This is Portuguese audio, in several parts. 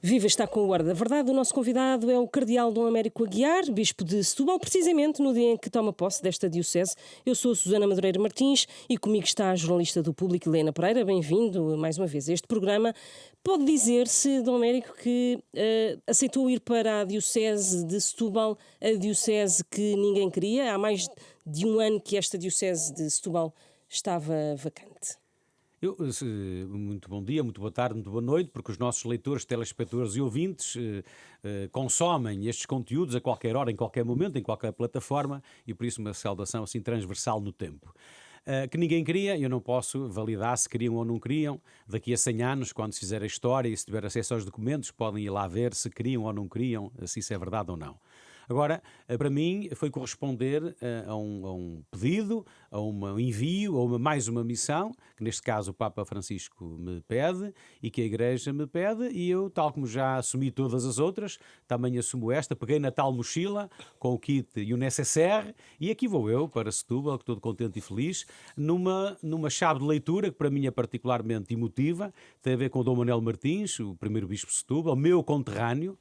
Viva, está com o Hora da Verdade. O nosso convidado é o Cardeal Dom Américo Aguiar, Bispo de Setúbal, precisamente no dia em que toma posse desta diocese. Eu sou a Susana Madureira Martins e comigo está a jornalista do Público, Helena Pereira. Bem-vindo mais uma vez a este programa. Pode dizer-se, Dom Américo, que aceitou ir para a diocese de Setúbal, a diocese que ninguém queria? Há mais de um ano que esta diocese de Setúbal estava vacante. Muito bom dia, muito boa tarde, muito boa noite, porque os nossos leitores, telespectadores e ouvintes consomem estes conteúdos a qualquer hora, em qualquer momento, em qualquer plataforma, e por isso uma saudação assim transversal no tempo. Que ninguém queria, eu não posso validar se queriam ou não queriam. Daqui a 100 anos, quando se fizer a história e se tiver acesso aos documentos, podem ir lá ver se queriam ou não queriam, se isso é verdade ou não. Agora, para mim, foi corresponder a um pedido, a um envio, mais uma missão, que neste caso o Papa Francisco me pede e que a Igreja me pede, e eu, tal como já assumi todas as outras, também assumo esta, peguei na tal mochila com o kit e o necessaire, e aqui vou eu para Setúbal, todo contente e feliz, numa chave de leitura que para mim é particularmente emotiva, tem a ver com o Dom Manuel Martins, o primeiro Bispo de Setúbal, meu conterrâneo,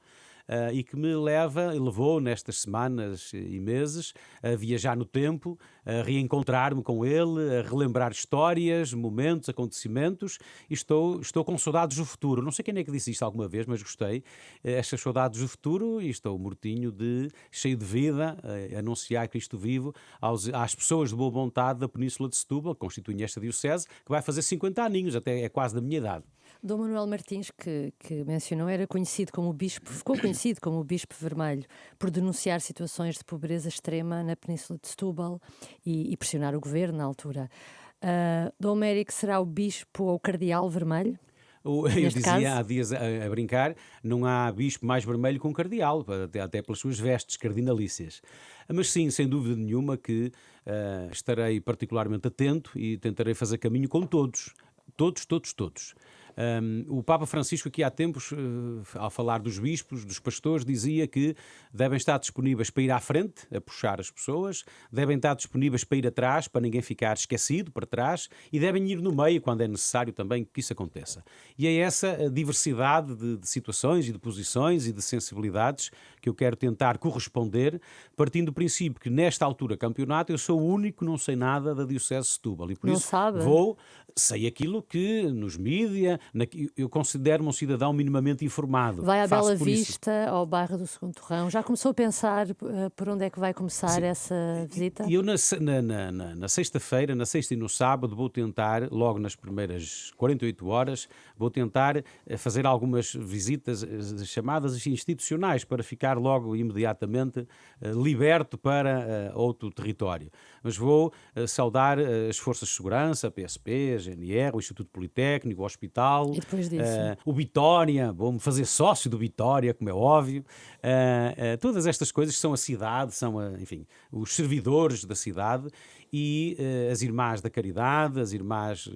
e que me levou nestas semanas e meses a viajar no tempo, a reencontrar-me com ele, a relembrar histórias, momentos, acontecimentos, e estou com saudades do futuro. Não sei quem é que disse isto alguma vez, mas gostei. Estas saudades do futuro, e estou mortinho cheio de vida, a anunciar Cristo vivo às pessoas de boa vontade da Península de Setúbal, que constituem esta diocese, que vai fazer 50 aninhos, até é quase da minha idade. Dom Manuel Martins, que mencionou, era conhecido como o Bispo, ficou conhecido como o Bispo Vermelho, por denunciar situações de pobreza extrema na Península de Setúbal e pressionar o governo na altura. Dom Américo será o Bispo ou o Cardeal Vermelho? Eu Neste dizia caso? há dias a brincar, não há bispo mais vermelho que um cardeal, até pelas suas vestes cardinalícias. Mas sim, sem dúvida nenhuma que estarei particularmente atento e tentarei fazer caminho com todos. Todos. O Papa Francisco, aqui há tempos, ao falar dos bispos, dos pastores, dizia que devem estar disponíveis para ir à frente, a puxar as pessoas, devem estar disponíveis para ir atrás, para ninguém ficar esquecido, para trás, e devem ir no meio, quando é necessário também que isso aconteça. E é essa a diversidade de situações e de posições e de sensibilidades que eu quero tentar corresponder, partindo do princípio que, nesta altura do campeonato, eu sou o único que não sei nada da Diocese de Setúbal. E por Não isso sabe? sei aquilo que nos mídia, eu considero-me um cidadão minimamente informado. Vai à Faço Bela por isso. Vista, ao bairro do Segundo Torrão. Já começou a pensar por onde é que vai começar Sim. essa visita? E eu na sexta-feira, na sexta e no sábado, vou tentar, logo nas primeiras 48 horas, vou tentar fazer algumas visitas chamadas institucionais, para ficar logo imediatamente liberto para outro território. Mas vou saudar as forças de segurança, a PSP, a GNR, o Instituto Politécnico, o Hospital, E depois disso? o Vitória, vou-me fazer sócio do Vitória, como é óbvio. Todas estas coisas que são a cidade, enfim, os servidores da cidade, e as Irmãs da Caridade, as Irmãs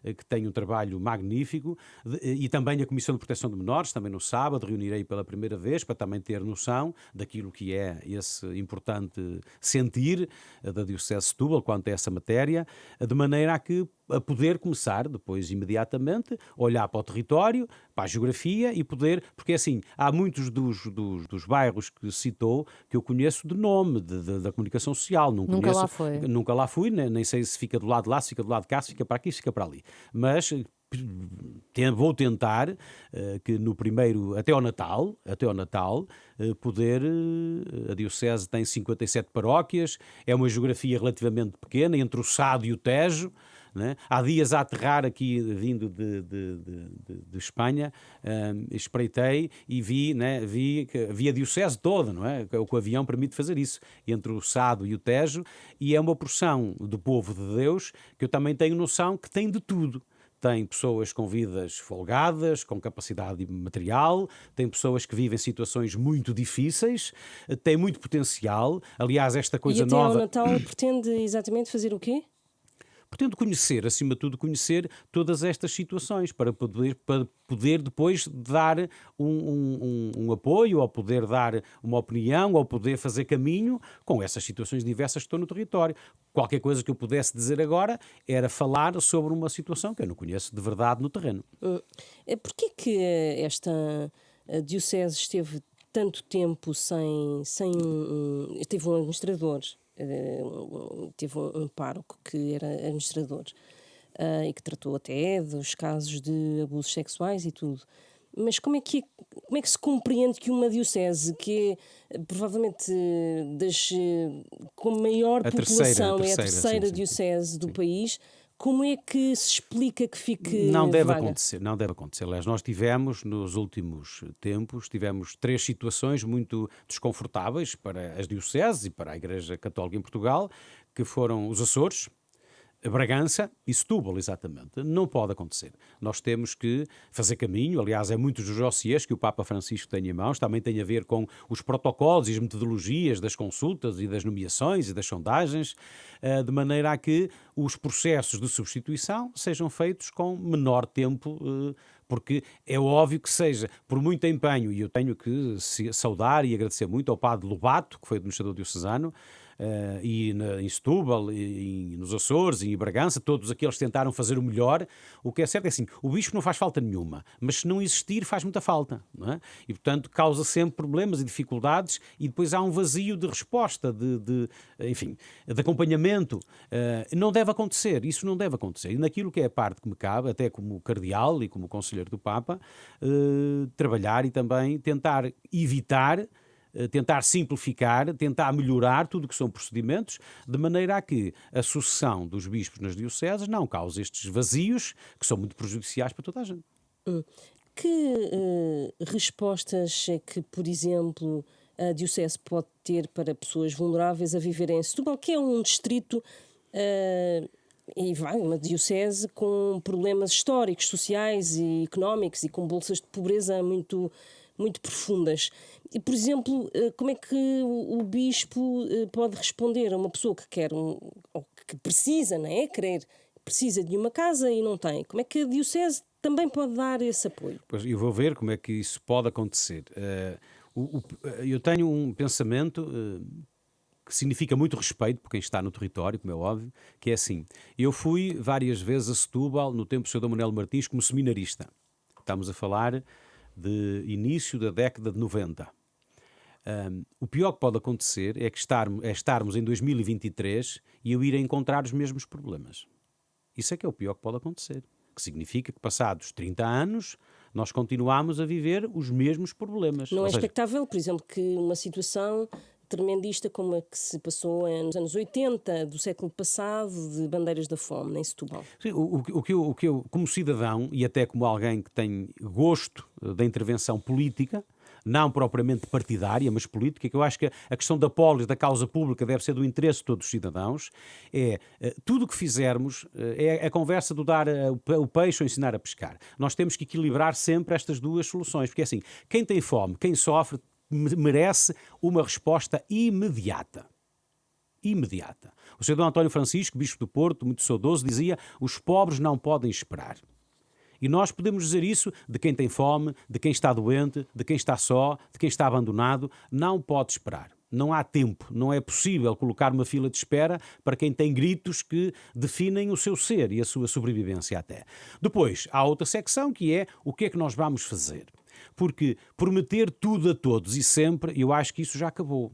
que têm um trabalho magnífico, e também a Comissão de Proteção de Menores, também no sábado, reunirei pela primeira vez, para também ter noção daquilo que é esse importante sentir da Diocese de Setúbal quanto a essa matéria, de maneira a poder começar depois imediatamente, olhar para o território, para a geografia e poder, porque assim, há muitos dos bairros que citou que eu conheço de nome, da comunicação social, Nunca lá foi. Nunca lá fui, nem sei se fica do lado de lá, se fica do lado de cá, se fica para aqui, se fica para ali, mas vou tentar que no primeiro, até ao Natal, poder, a Diocese tem 57 paróquias, é uma geografia relativamente pequena, entre o Sado e o Tejo, né? Há dias a aterrar aqui, vindo de Espanha, espreitei e vi a Diocese toda, não é? O avião permite fazer isso, entre o Sado e o Tejo, e é uma porção do povo de Deus que eu também tenho noção que tem de tudo. Tem pessoas com vidas folgadas, com capacidade material, tem pessoas que vivem situações muito difíceis, tem muito potencial. Aliás, esta coisa E até nova... ao Natal pretende exatamente fazer o quê? Pretendo conhecer, acima de tudo, conhecer todas estas situações para poder depois dar um apoio, ou poder dar uma opinião, ou poder fazer caminho com essas situações diversas que estão no território. Qualquer coisa que eu pudesse dizer agora era falar sobre uma situação que eu não conheço de verdade no terreno. Porquê que esta a diocese esteve tanto tempo teve um administrador, teve um pároco que era administrador, e que tratou até dos casos de abusos sexuais e tudo. Mas como é que se compreende que uma diocese que é provavelmente com maior população, é a terceira sim. diocese do país, como é que se explica que fique Não deve vaga? acontecer, não deve acontecer. Aliás, nós tivemos, nos últimos tempos, 3 situações muito desconfortáveis para as dioceses e para a Igreja Católica em Portugal, que foram os Açores, Bragança e Setúbal, exatamente. Não pode acontecer. Nós temos que fazer caminho. Aliás, é muitos dos dossiês que o Papa Francisco tem em mãos. Também tem a ver com os protocolos e as metodologias das consultas e das nomeações e das sondagens, de maneira a que os processos de substituição sejam feitos com menor tempo, porque é óbvio que seja, por muito empenho, e eu tenho que saudar e agradecer muito ao padre Lobato, que foi administrador diocesano, em Setúbal, nos Açores, em Bragança, todos aqueles tentaram fazer o melhor. O que é certo é assim, o bispo não faz falta nenhuma, mas se não existir faz muita falta, não é? E portanto causa sempre problemas e dificuldades, e depois há um vazio de resposta, enfim, de acompanhamento. Não deve acontecer, isso não deve acontecer. E naquilo que é a parte que me cabe, até como cardeal e como conselheiro do Papa, trabalhar e também tentar evitar, tentar simplificar, tentar melhorar tudo o que são procedimentos, de maneira a que a sucessão dos bispos nas dioceses não cause estes vazios que são muito prejudiciais para toda a gente. Que respostas é que, por exemplo, a diocese pode ter para pessoas vulneráveis a viverem em Setúbal, que é um distrito uma diocese com problemas históricos, sociais e económicos e com bolsas de pobreza muito profundas. E, por exemplo, como é que o bispo pode responder a uma pessoa que quer ou que precisa, não é? Precisa de uma casa e não tem. Como é que a diocese também pode dar esse apoio? Pois, eu vou ver como é que isso pode acontecer. Eu tenho um pensamento que significa muito respeito por quem está no território, como é óbvio, que é assim. Eu fui várias vezes a Setúbal, no tempo do Sr. Dom Manuel Martins, como seminarista. Estamos a falar de início da década de 90. O pior que pode acontecer é estarmos em 2023 e eu ir a encontrar os mesmos problemas. Isso é que é o pior que pode acontecer. Que significa que, passados 30 anos, nós continuamos a viver os mesmos problemas. Não é expectável, por exemplo, que uma situação tremendista como a que se passou nos anos 80 do século passado, de bandeiras da fome, em Setúbal. Sim, o que eu, como cidadão, e até como alguém que tem gosto da intervenção política, não propriamente partidária, mas política, que eu acho que a questão da polis, da causa pública, deve ser do interesse de todos os cidadãos, tudo o que fizermos é a conversa do dar o peixe ou ensinar a pescar. Nós temos que equilibrar sempre estas duas soluções, porque assim, quem tem fome, quem sofre, merece uma resposta imediata. Imediata. O Sr. Dom António Francisco, bispo do Porto, muito saudoso, dizia: os pobres não podem esperar. E nós podemos dizer isso de quem tem fome, de quem está doente, de quem está só, de quem está abandonado. Não pode esperar. Não há tempo. Não é possível colocar uma fila de espera para quem tem gritos que definem o seu ser e a sua sobrevivência até. Depois, há outra secção que é o que é que nós vamos fazer. Porque prometer tudo a todos e sempre, eu acho que isso já acabou.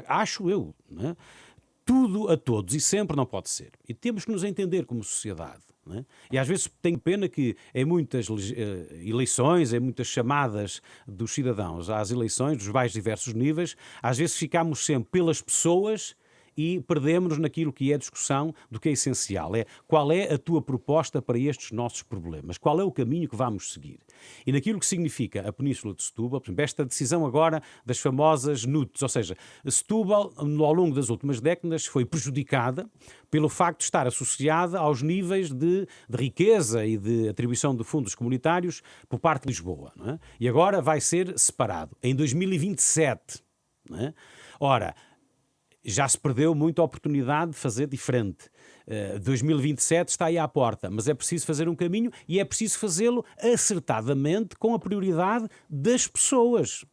Acho eu, não é? Tudo a todos e sempre não pode ser. E temos que nos entender como sociedade. Não é? E às vezes tenho pena que em muitas eleições, em muitas chamadas dos cidadãos às eleições, dos mais diversos níveis, às vezes ficamos sempre pelas pessoas e perdemos-nos naquilo que é a discussão do que é essencial. Qual é a tua proposta para estes nossos problemas? Qual é o caminho que vamos seguir? E naquilo que significa a Península de Setúbal, por exemplo, esta decisão agora das famosas NUTs, ou seja, Setúbal, ao longo das últimas décadas, foi prejudicada pelo facto de estar associada aos níveis de riqueza e de atribuição de fundos comunitários por parte de Lisboa. Não é? E agora vai ser separado, em 2027. Não é? Ora, já se perdeu muita oportunidade de fazer diferente. 2027 está aí à porta, mas é preciso fazer um caminho e é preciso fazê-lo acertadamente com a prioridade das pessoas.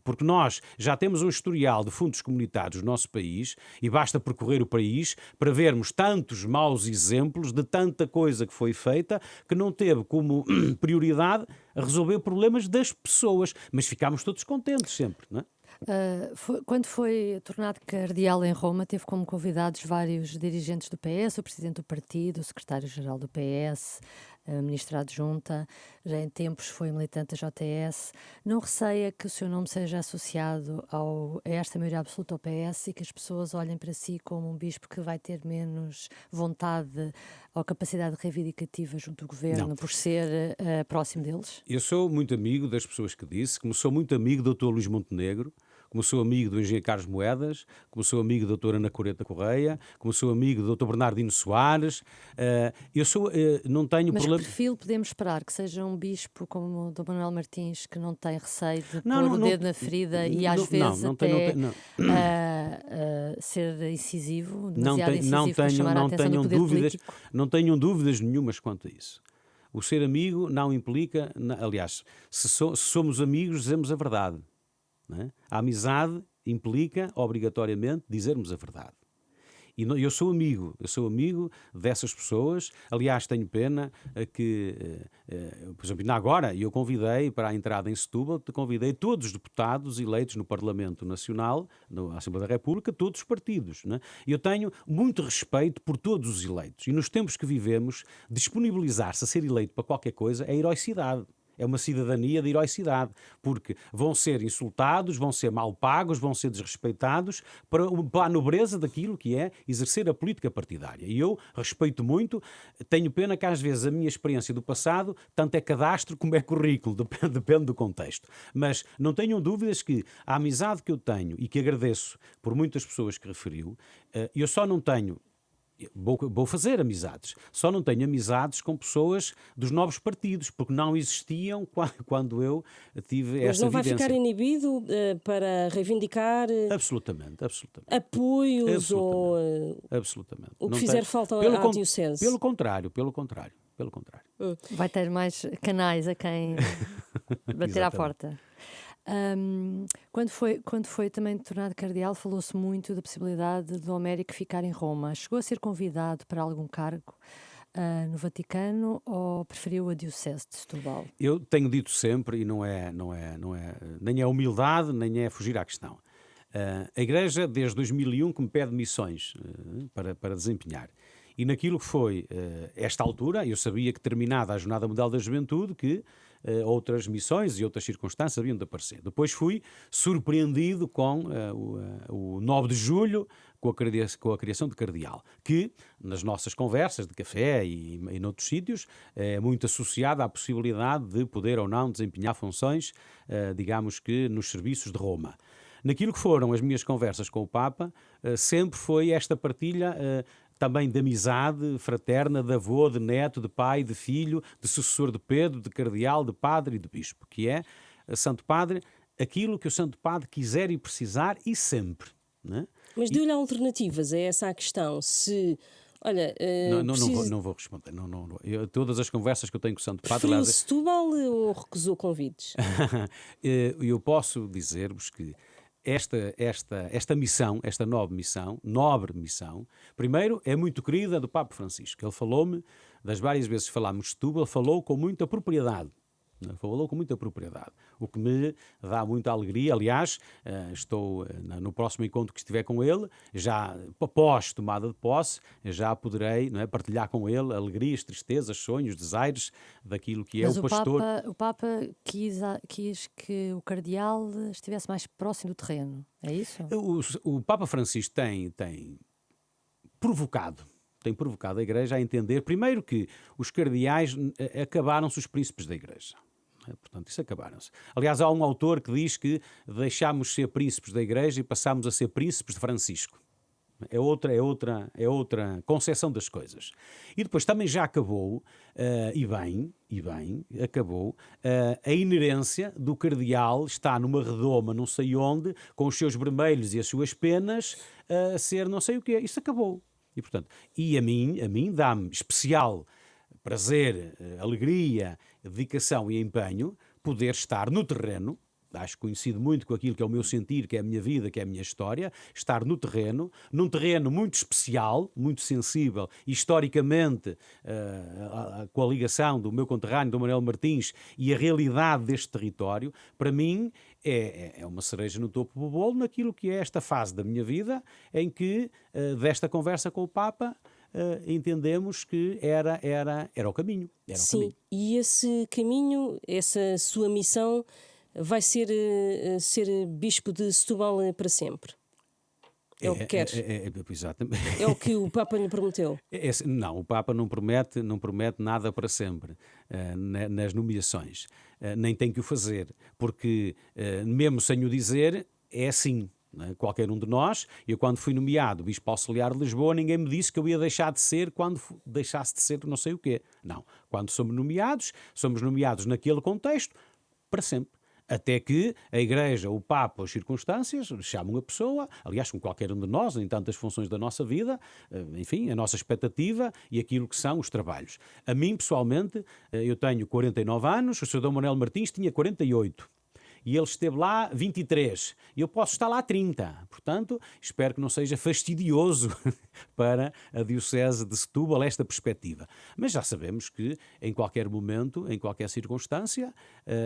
porque nós já temos um historial de fundos comunitários no nosso país e basta percorrer o país para vermos tantos maus exemplos de tanta coisa que foi feita que não teve como prioridade resolver problemas das pessoas, mas ficámos todos contentes sempre, não é? Quando foi tornado cardeal em Roma, teve como convidados vários dirigentes do PS, o presidente do partido, o secretário-geral do PS, a ministra adjunta, já em tempos foi militante da JS. Não receia que o seu nome seja associado a esta maioria absoluta ao PS e que as pessoas olhem para si como um bispo que vai ter menos vontade ou capacidade reivindicativa junto do governo Não. por ser próximo deles? Eu sou muito amigo das pessoas que disse, como sou muito amigo do Dr. Luís Montenegro, como sou amigo do engenheiro Carlos Moedas, como sou amigo da doutora Ana Coreta Correia, como sou amigo do Dr. Bernardino Soares. Não tenho Mas que problema. perfil podemos esperar? Que seja um bispo como o Dom Manuel Martins, que não tem receio de Não, pôr não, o não, dedo na ferida e às não, vezes não tem- até não tem- ser incisivo, Não, demasiado incisivo para chamar a atenção do poder político? não tenham dúvidas nenhumas quanto a isso. O ser amigo não implica, aliás, se somos amigos, dizemos a verdade. Não é? A amizade implica, obrigatoriamente, dizermos a verdade. E eu sou amigo dessas pessoas. Aliás, tenho pena por exemplo, ainda agora eu convidei para a entrada em Setúbal, convidei todos os deputados eleitos no Parlamento Nacional, na Assembleia da República, todos os partidos. Não é? Eu tenho muito respeito por todos os eleitos. E nos tempos que vivemos, disponibilizar-se a ser eleito para qualquer coisa é heroicidade. É uma cidadania de heroicidade, porque vão ser insultados, vão ser mal pagos, vão ser desrespeitados para a nobreza daquilo que é exercer a política partidária. E eu respeito muito, tenho pena que às vezes a minha experiência do passado tanto é cadastro como é currículo, depende do contexto. Mas não tenham dúvidas que a amizade que eu tenho e que agradeço por muitas pessoas que referiu, eu só não tenho. Vou fazer amizades. Só não tenho amizades com pessoas dos novos partidos, porque não existiam quando eu tive Mas essa não vai vivência. ficar inibido para reivindicar Absolutamente. apoios ou Absolutamente. o que Não fizer tenho- falta pelo à con- diocese? Pelo contrário. Vai ter mais canais a quem bater à Exatamente. porta. Quando foi também tornado cardeal, falou-se muito da possibilidade do Américo ficar em Roma. Chegou a ser convidado para algum cargo no Vaticano ou preferiu a Diocese de Setúbal? Eu tenho dito sempre, e nem é humildade, nem é fugir à questão. A Igreja, desde 2001, que me pede missões para desempenhar. E naquilo que foi esta altura, eu sabia que terminada a Jornada Mundial da Juventude, que outras missões e outras circunstâncias haviam de aparecer. Depois fui surpreendido com o 9 de julho, com a criação de cardeal, que nas nossas conversas de café e noutros sítios é muito associada à possibilidade de poder ou não desempenhar funções, digamos que nos serviços de Roma. Naquilo que foram as minhas conversas com o Papa, sempre foi esta partilha também de amizade fraterna, de avô, de neto, de pai, de filho, de sucessor de Pedro, de cardeal, de padre e de bispo, que é, Santo Padre, aquilo que o Santo Padre quiser e precisar e sempre. Não é? Mas deu-lhe alternativas, é essa a questão. Se, olha, Não vou responder. Não. Todas as conversas que eu tenho com o Santo Padre... preferiu Setúbal ou recusou convites? Eu posso dizer-vos que esta missão, esta nobre missão, primeiro é muito querida do Papa Francisco. Ele falou-me, das várias vezes que falámos de Setúbal, falou com muita propriedade. O que me dá muita alegria. Aliás, estou no próximo encontro que estiver com ele, já após tomada de posse, já poderei, não é, partilhar com ele alegrias, tristezas, sonhos, desaires daquilo que é Mas o pastor. O Papa quis que o cardeal estivesse mais próximo do terreno, é isso? O Papa Francisco tem provocado a Igreja a entender, primeiro, que os cardeais acabaram-se os príncipes da Igreja. Portanto, isso acabaram-se. Aliás, há um autor que diz que deixámos ser príncipes da Igreja e passámos a ser príncipes de Francisco. É outra concepção das coisas. E depois também já acabou, acabou a inerência do cardeal estar numa redoma não sei onde, com os seus vermelhos e as suas penas, a ser não sei o quê. Isso acabou. E, portanto, a mim dá-me especial prazer, alegria, dedicação e empenho poder estar no terreno acho que coincide muito com aquilo que é o meu sentir, que é a minha vida, que é a minha história, estar no terreno, num terreno muito especial, muito sensível, historicamente, com a ligação do meu conterrâneo, do Manuel Martins, e a realidade deste território, para mim é uma cereja no topo do bolo naquilo que é esta fase da minha vida, em que, desta conversa com o Papa, entendemos que era o caminho. Era o Sim, caminho. e esse caminho, essa sua missão, vai ser ser bispo de Setúbal para sempre. É o que queres. Exatamente. É o que o Papa lhe prometeu. Não, o Papa não promete nada para sempre nas nomeações. Nem tem que o fazer, porque mesmo sem o dizer, é assim. Não é? Qualquer um de nós, eu quando fui nomeado Bispo Auxiliar de Lisboa, ninguém me disse que eu ia deixar de ser quando deixasse de ser não sei o quê. Não, quando somos nomeados naquele contexto, para sempre. Até que a Igreja, o Papa, as circunstâncias chamam a pessoa, aliás, como qualquer um de nós, em tantas funções da nossa vida, enfim, a nossa expectativa e aquilo que são os trabalhos. A mim, pessoalmente, eu tenho 49 anos, o Sr. D. Manuel Martins tinha 48. E ele esteve lá 23. E eu posso estar lá 30. Portanto, espero que não seja fastidioso para a Diocese de Setúbal esta perspectiva. Mas já sabemos que em qualquer momento, em qualquer circunstância,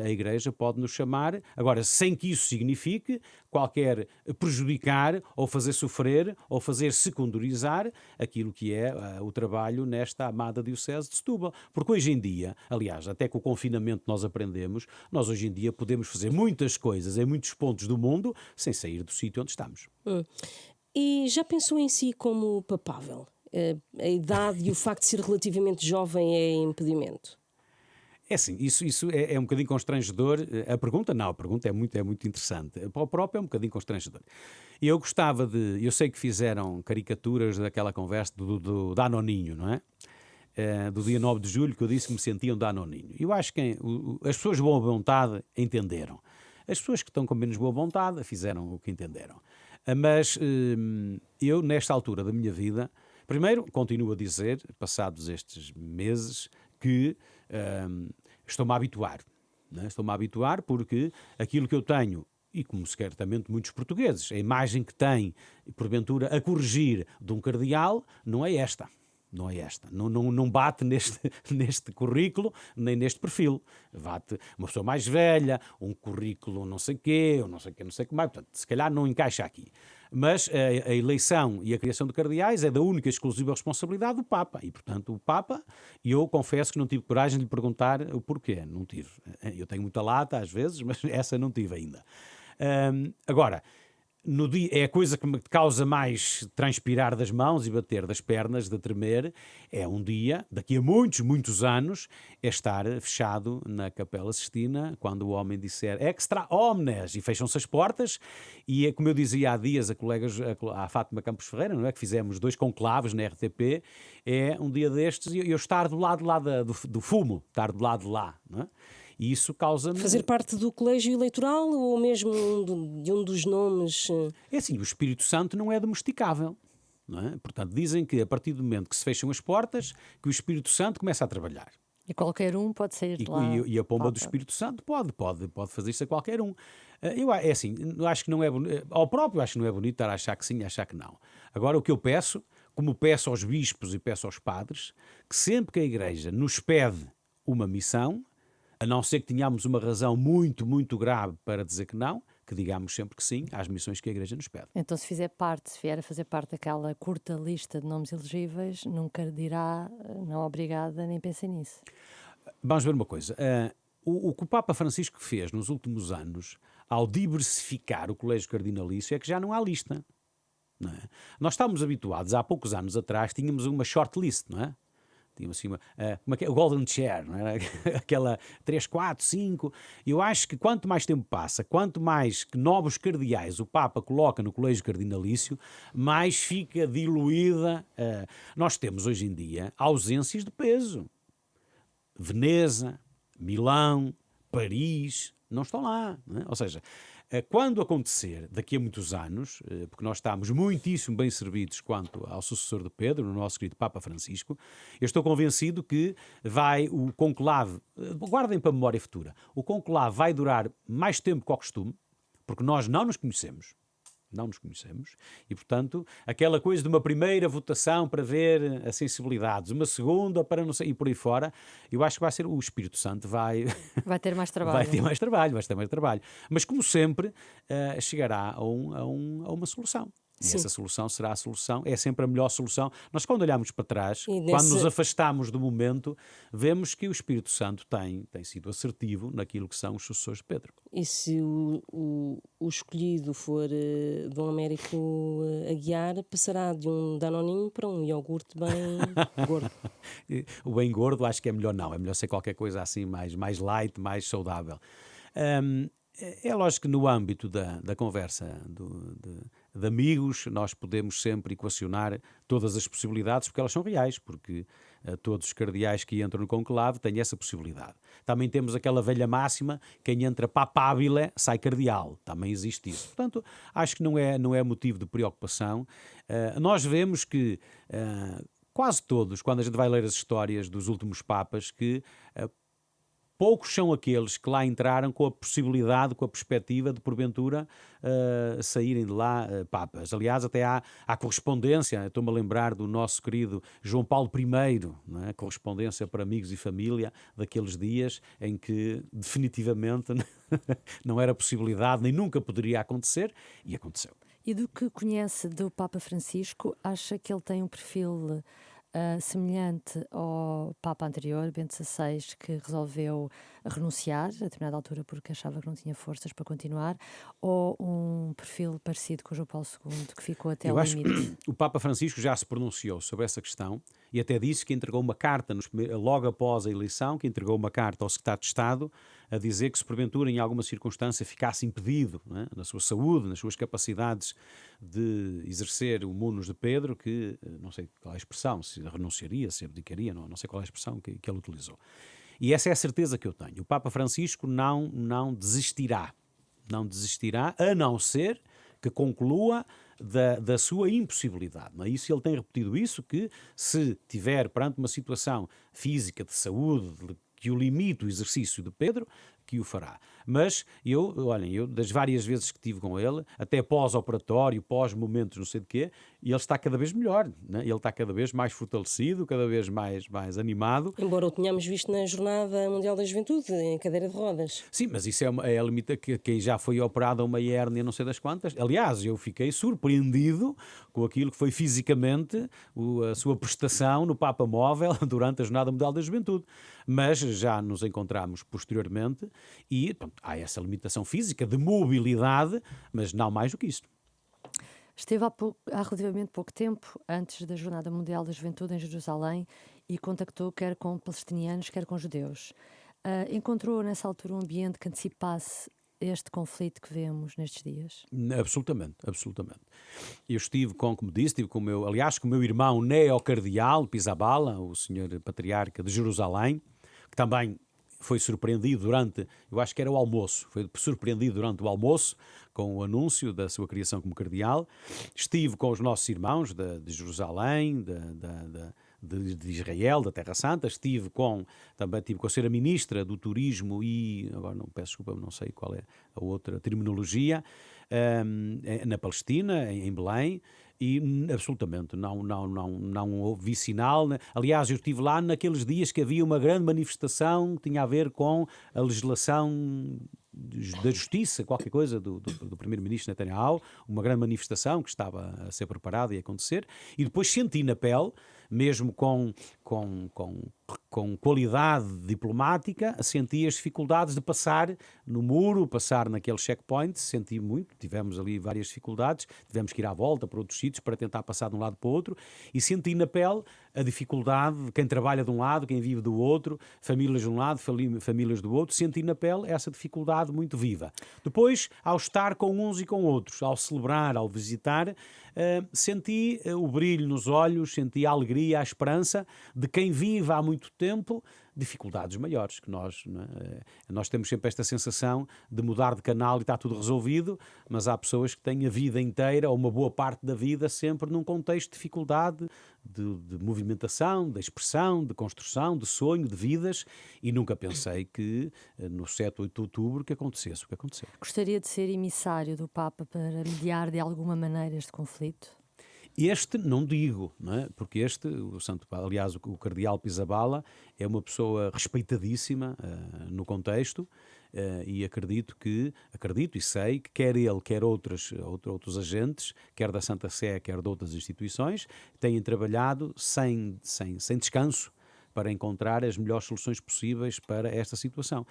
a Igreja pode nos chamar, agora, sem que isso signifique qualquer prejudicar ou fazer sofrer ou fazer secundarizar aquilo que é o trabalho nesta amada Diocese de Setúbal. Porque hoje em dia, aliás, até com o confinamento nós aprendemos, nós hoje em dia podemos fazer muitas coisas em muitos pontos do mundo sem sair do sítio onde estamos. E já pensou em si como papável? A idade e o facto de ser relativamente jovem é impedimento? É assim, isso é um bocadinho constrangedor. A pergunta é muito interessante. Para o próprio é um bocadinho constrangedor. Eu gostava eu sei que fizeram caricaturas daquela conversa do Danoninho, não é? Do dia 9 de julho, que eu disse que me sentiam Danoninho. Eu acho que as pessoas de boa vontade entenderam. As pessoas que estão com menos boa vontade fizeram o que entenderam. Mas eu, nesta altura da minha vida, primeiro, continuo a dizer, passados estes meses, que estou-me a habituar. Não é? Estou-me a habituar porque aquilo que eu tenho, e como certamente muitos portugueses, a imagem que têm, porventura, a corrigir de um cardeal, não é esta. Não é esta. Não bate neste currículo, nem neste perfil. Bate uma pessoa mais velha, um currículo não sei quê, ou não sei o que mais. Portanto, se calhar não encaixa aqui. Mas a eleição e a criação de cardeais é da única e exclusiva responsabilidade do Papa. E, portanto, o Papa, eu confesso que não tive coragem de lhe perguntar o porquê. Não tive. Eu tenho muita lata às vezes, mas essa não tive ainda. Agora, no dia, é a coisa que me causa mais transpirar das mãos e bater das pernas, de tremer, é um dia, daqui a muitos, muitos anos, é estar fechado na Capela Sistina, quando o homem disser extra omnes, e fecham-se as portas, e é como eu dizia há dias a colegas, a Fátima Campos Ferreira, não é, que fizemos 2 conclaves na RTP, é um dia destes, e eu estar do lado lá do fumo, estar do lado de lá, não é? E isso causa-me... Fazer parte do colégio eleitoral ou mesmo de um dos nomes? É assim, o Espírito Santo não é domesticável. Não é? Portanto, dizem que a partir do momento que se fecham as portas, que o Espírito Santo começa a trabalhar. E qualquer um pode sair de lá. E a pomba Papa. do Espírito Santo pode fazer isso a qualquer um. É assim, eu acho que não é bonito, ao próprio acho que não é bonito estar a achar que sim e achar que não. Agora, o que eu peço, como peço aos bispos e peço aos padres, que sempre que a Igreja nos pede uma missão, a não ser que tenhamos uma razão muito, muito grave para dizer que não, que digamos sempre que sim às missões que a Igreja nos pede. Então, se vier a fazer parte daquela curta lista de nomes elegíveis, nunca dirá não obrigada, nem pensem nisso. Vamos ver uma coisa. O que o Papa Francisco fez nos últimos anos, ao diversificar o colégio cardinalício, é que já não há lista. Não é? Nós estávamos habituados, há poucos anos atrás, tínhamos uma shortlist, não é? Tínhamos assim o Golden Chair, não é? Aquela 3, 4, 5. Eu acho que quanto mais tempo passa, quanto mais que novos cardeais o Papa coloca no colégio cardinalício, mais fica diluída. Nós temos hoje em dia ausências de peso. Veneza, Milão, Paris, não estão lá. Não é? Ou seja, quando acontecer, daqui a muitos anos, porque nós estamos muitíssimo bem servidos quanto ao sucessor de Pedro, no nosso querido Papa Francisco, eu estou convencido que vai o conclave, guardem para a memória futura, o conclave vai durar mais tempo que ao costume, porque nós não nos conhecemos. Não nos conhecemos e, portanto, aquela coisa de uma primeira votação para ver as sensibilidades, uma segunda para não sei, e por aí fora, eu acho que vai ser o Espírito Santo vai ter mais trabalho. vai ter mais trabalho. Mas, como sempre, chegará a uma solução. E Sim. essa solução será a solução, é sempre a melhor solução. Nós, quando olhamos para trás, E quando nos afastamos do momento, vemos que o Espírito Santo tem sido assertivo naquilo que são os sucessores de Pedro. E se o escolhido for Dom Américo Aguiar, passará de um danoninho para um iogurte bem gordo. O bem gordo acho que é melhor não, é melhor ser qualquer coisa assim mais light, mais saudável. É lógico que no âmbito da conversa de amigos nós podemos sempre equacionar todas as possibilidades porque elas são reais, porque todos os cardeais que entram no conclave têm essa possibilidade. Também temos aquela velha máxima, quem entra papabile sai cardeal, também existe isso. Portanto, acho que não é motivo de preocupação. Nós vemos que quase todos, quando a gente vai ler as histórias dos últimos papas, que poucos são aqueles que lá entraram com a possibilidade, com a perspectiva de, porventura, saírem de lá papas. Aliás, até há correspondência, estou-me a lembrar do nosso querido João Paulo I, não é? Correspondência para amigos e família daqueles dias em que definitivamente não era possibilidade, nem nunca poderia acontecer, e aconteceu. E do que conhece do Papa Francisco, acha que ele tem um perfil semelhante ao Papa anterior, Bento XVI, que resolveu renunciar a determinada altura porque achava que não tinha forças para continuar, ou um perfil parecido com o João Paulo II, que ficou até Eu ao acho limite? que o Papa Francisco já se pronunciou sobre essa questão e até disse que entregou uma carta, logo após a eleição, que entregou uma carta ao Secretário de Estado a dizer que se porventura em alguma circunstância ficasse impedido, não é, na sua saúde, nas suas capacidades de exercer o munus de Pedro, que não sei qual é a expressão, se renunciaria, se abdicaria, não sei qual é a expressão que ele utilizou. E essa é a certeza que eu tenho. O Papa Francisco não desistirá. Não desistirá, a não ser que conclua da sua impossibilidade. Não é? Isso ele tem repetido isso, que se tiver perante uma situação física, de saúde, que o limite o exercício de Pedro, que o fará. Mas eu das várias vezes que estive com ele, até pós-operatório, pós-momentos não sei de quê, e ele está cada vez melhor, né? Ele está cada vez mais fortalecido, cada vez mais animado. Embora o tenhamos visto na Jornada Mundial da Juventude, em cadeira de rodas. Sim, mas isso é a limita que quem já foi operado a uma hérnia não sei das quantas. Aliás, eu fiquei surpreendido com aquilo que foi fisicamente a sua prestação no Papa Móvel durante a Jornada Mundial da Juventude. Mas já nos encontramos posteriormente e pronto, há essa limitação física de mobilidade, mas não mais do que isto. Esteve há relativamente pouco tempo, antes da Jornada Mundial da Juventude em Jerusalém, e contactou quer com palestinianos, quer com judeus. Encontrou nessa altura um ambiente que antecipasse este conflito que vemos nestes dias? Absolutamente. Eu estive como disse, com o meu irmão neo-cardeal, Pizzaballa, o senhor patriarca de Jerusalém, que também foi surpreendido eu acho que era o almoço, foi surpreendido durante o almoço com o anúncio da sua criação como cardeal. Estive com os nossos irmãos de Jerusalém, de Israel, da Terra Santa. Também tive com a senhora ministra do Turismo e, agora não peço desculpa, não sei qual é a outra terminologia, na Palestina, em Belém. E absolutamente não houve sinal. Aliás, eu estive lá naqueles dias que havia uma grande manifestação que tinha a ver com a legislação da justiça, qualquer coisa do primeiro-ministro Netanyahu, uma grande manifestação que estava a ser preparada e a acontecer, e depois senti na pele, mesmo com qualidade diplomática, senti as dificuldades de passar no muro, passar naquele checkpoint, senti muito, tivemos ali várias dificuldades, tivemos que ir à volta para outros sítios para tentar passar de um lado para o outro, e senti na pele a dificuldade de quem trabalha de um lado, quem vive do outro, famílias de um lado, famílias do outro, senti na pele essa dificuldade muito viva. Depois, ao estar com uns e com outros, ao celebrar, ao visitar, senti o brilho nos olhos, senti a alegria, a esperança de quem vive há muito tempo, dificuldades maiores que nós, não é? Nós temos sempre esta sensação de mudar de canal e está tudo resolvido, mas há pessoas que têm a vida inteira, ou uma boa parte da vida, sempre num contexto de dificuldade, de movimentação, de expressão, de construção, de sonho, de vidas, e nunca pensei que no 7, 8 de outubro que acontecesse o que aconteceu. Gostaria de ser emissário do Papa para mediar de alguma maneira este conflito? Este não digo, não é? Porque o Santo Padre, aliás, o Cardeal Pizzaballa é uma pessoa respeitadíssima no contexto, e acredito e sei que quer ele, quer outros agentes, quer da Santa Sé, quer de outras instituições, têm trabalhado sem descanso para encontrar as melhores soluções possíveis para esta situação.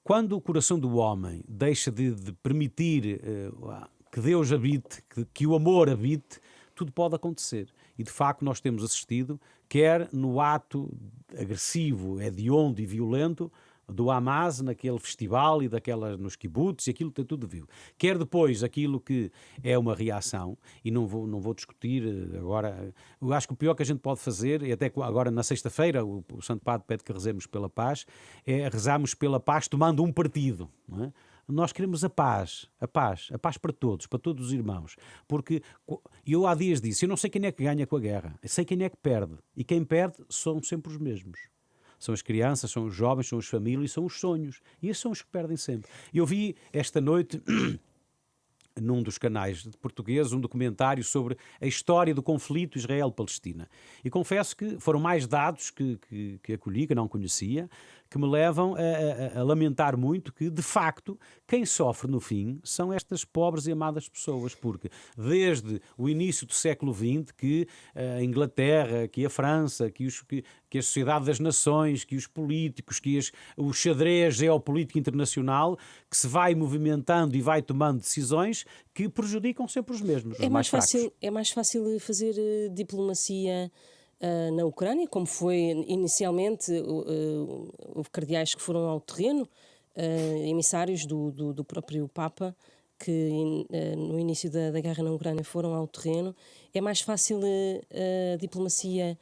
Quando o coração do homem deixa de permitir que Deus habite, que o amor habite, tudo pode acontecer. E de facto nós temos assistido, quer no ato agressivo, hediondo e violento do Hamas naquele festival e nos kibbutz, e aquilo tem tudo vivo. Quer depois aquilo que é uma reação, e não vou discutir agora. Eu acho que o pior que a gente pode fazer, e até agora na sexta-feira o Santo Padre pede que rezemos pela paz, é rezarmos pela paz tomando um partido, não é? Nós queremos a paz para todos os irmãos, porque eu há dias disse, eu não sei quem é que ganha com a guerra, eu sei quem é que perde, e quem perde são sempre os mesmos. São as crianças, são os jovens, são as famílias, são os sonhos. E esses são os que perdem sempre. Eu vi esta noite, num dos canais de português, um documentário sobre a história do conflito Israel-Palestina. E confesso que foram mais dados que acolhi, que não conhecia, que me levam a lamentar muito que, de facto, quem sofre no fim são estas pobres e amadas pessoas, porque desde o início do século XX que a Inglaterra, que a França, que a Sociedade das Nações, que os políticos, o xadrez geopolítico internacional, que se vai movimentando e vai tomando decisões que prejudicam sempre os mesmos, os mais fracos. É mais fácil fazer diplomacia na Ucrânia, como foi inicialmente. Houve cardeais que foram ao terreno, emissários do próprio Papa, que no início da guerra na Ucrânia foram ao terreno. É mais fácil a diplomacia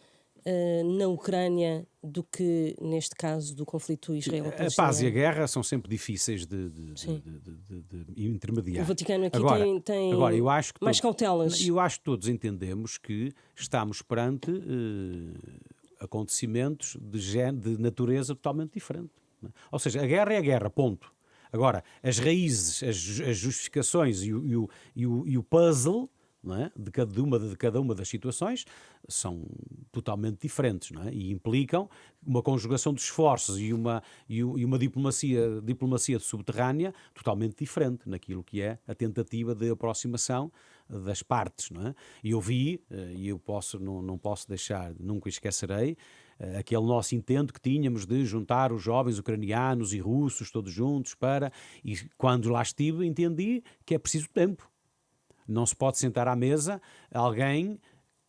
na Ucrânia do que neste caso do conflito israelo-palestiniano. A paz e a guerra são sempre difíceis de intermediar. O Vaticano aqui tem agora, eu acho que mais cautelas. Eu acho que todos entendemos que estamos perante acontecimentos de natureza totalmente diferente. Não é? Ou seja, a guerra é a guerra, ponto. Agora, as raízes, as justificações e o puzzle, não é? de cada uma das situações são totalmente diferentes, não é? E implicam uma conjugação de esforços e uma diplomacia subterrânea totalmente diferente naquilo que é a tentativa de aproximação das partes, não é? E eu vi, e eu não posso deixar, nunca esquecerei, aquele nosso intento que tínhamos de juntar os jovens ucranianos e russos todos juntos e quando lá estive entendi que é preciso tempo. Não se pode sentar à mesa alguém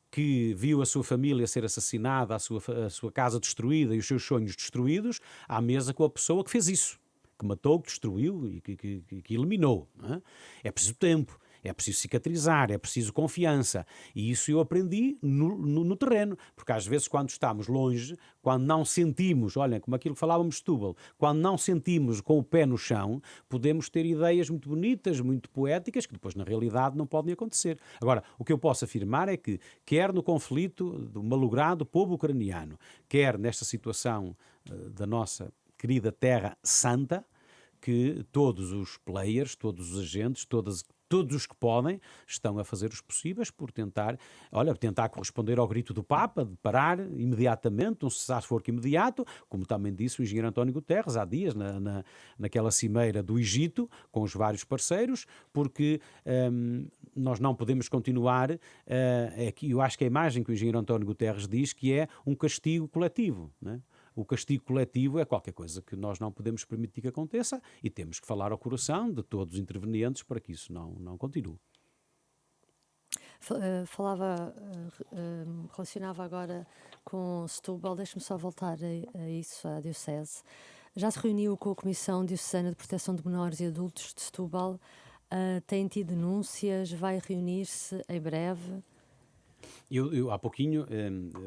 que viu a sua família ser assassinada, a sua casa destruída e os seus sonhos destruídos, à mesa com a pessoa que fez isso, que matou, que destruiu e que eliminou. Não é? É preciso tempo. É preciso cicatrizar, é preciso confiança. E isso eu aprendi no terreno. Porque às vezes quando estamos longe, quando não sentimos, olha, como aquilo que falávamos de Setúbal, quando não sentimos com o pé no chão, podemos ter ideias muito bonitas, muito poéticas, que depois na realidade não podem acontecer. Agora, o que eu posso afirmar é que, quer no conflito do malogrado povo ucraniano, quer nesta situação da nossa querida Terra Santa, que todos os players, todos os agentes, todos os que podem, estão a fazer os possíveis por tentar corresponder ao grito do Papa, de parar imediatamente, um cessar-fogo imediato, como também disse o engenheiro António Guterres há dias, naquela cimeira do Egito, com os vários parceiros, porque nós não podemos continuar, eu acho que a imagem que o engenheiro António Guterres diz que é um castigo coletivo, não é? O castigo coletivo é qualquer coisa que nós não podemos permitir que aconteça e temos que falar ao coração de todos os intervenientes para que isso não continue. Relacionava agora com Setúbal, deixe-me só voltar a isso, à Diocese. Já se reuniu com a Comissão Diocesana de Proteção de Menores e Adultos de Setúbal, tem tido denúncias, vai reunir-se em breve? Eu há pouquinho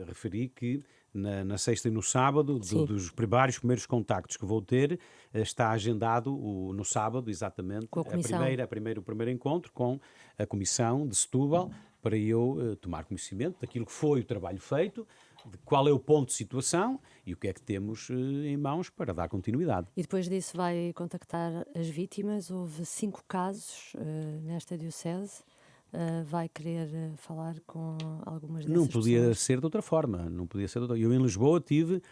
referi que na sexta e no sábado, Sim. dos vários primeiros contactos que vou ter, está agendado no sábado, exatamente, Com a comissão. o primeiro encontro com a Comissão de Setúbal, para eu tomar conhecimento daquilo que foi o trabalho feito, de qual é o ponto de situação e o que é que temos em mãos para dar continuidade. E depois disso vai contactar as vítimas. Houve 5 casos nesta diocese. Vai querer falar com algumas dessas Não podia pessoas? ser de outra forma, não podia ser de outra. Eu em Lisboa tive,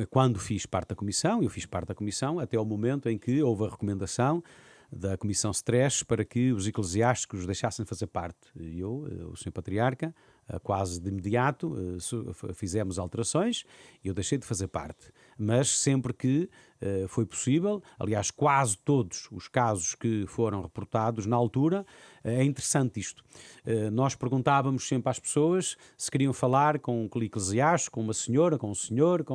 quando fiz parte da comissão, até ao momento em que houve a recomendação da Comissão Stress para que os eclesiásticos deixassem de fazer parte. E eu, o Sr. Patriarca, quase de imediato, fizemos alterações e eu deixei de fazer parte. Mas sempre que foi possível, aliás, quase todos os casos que foram reportados na altura, é interessante isto. Nós perguntávamos sempre às pessoas se queriam falar com um eclesiástico, com uma senhora, com um senhor,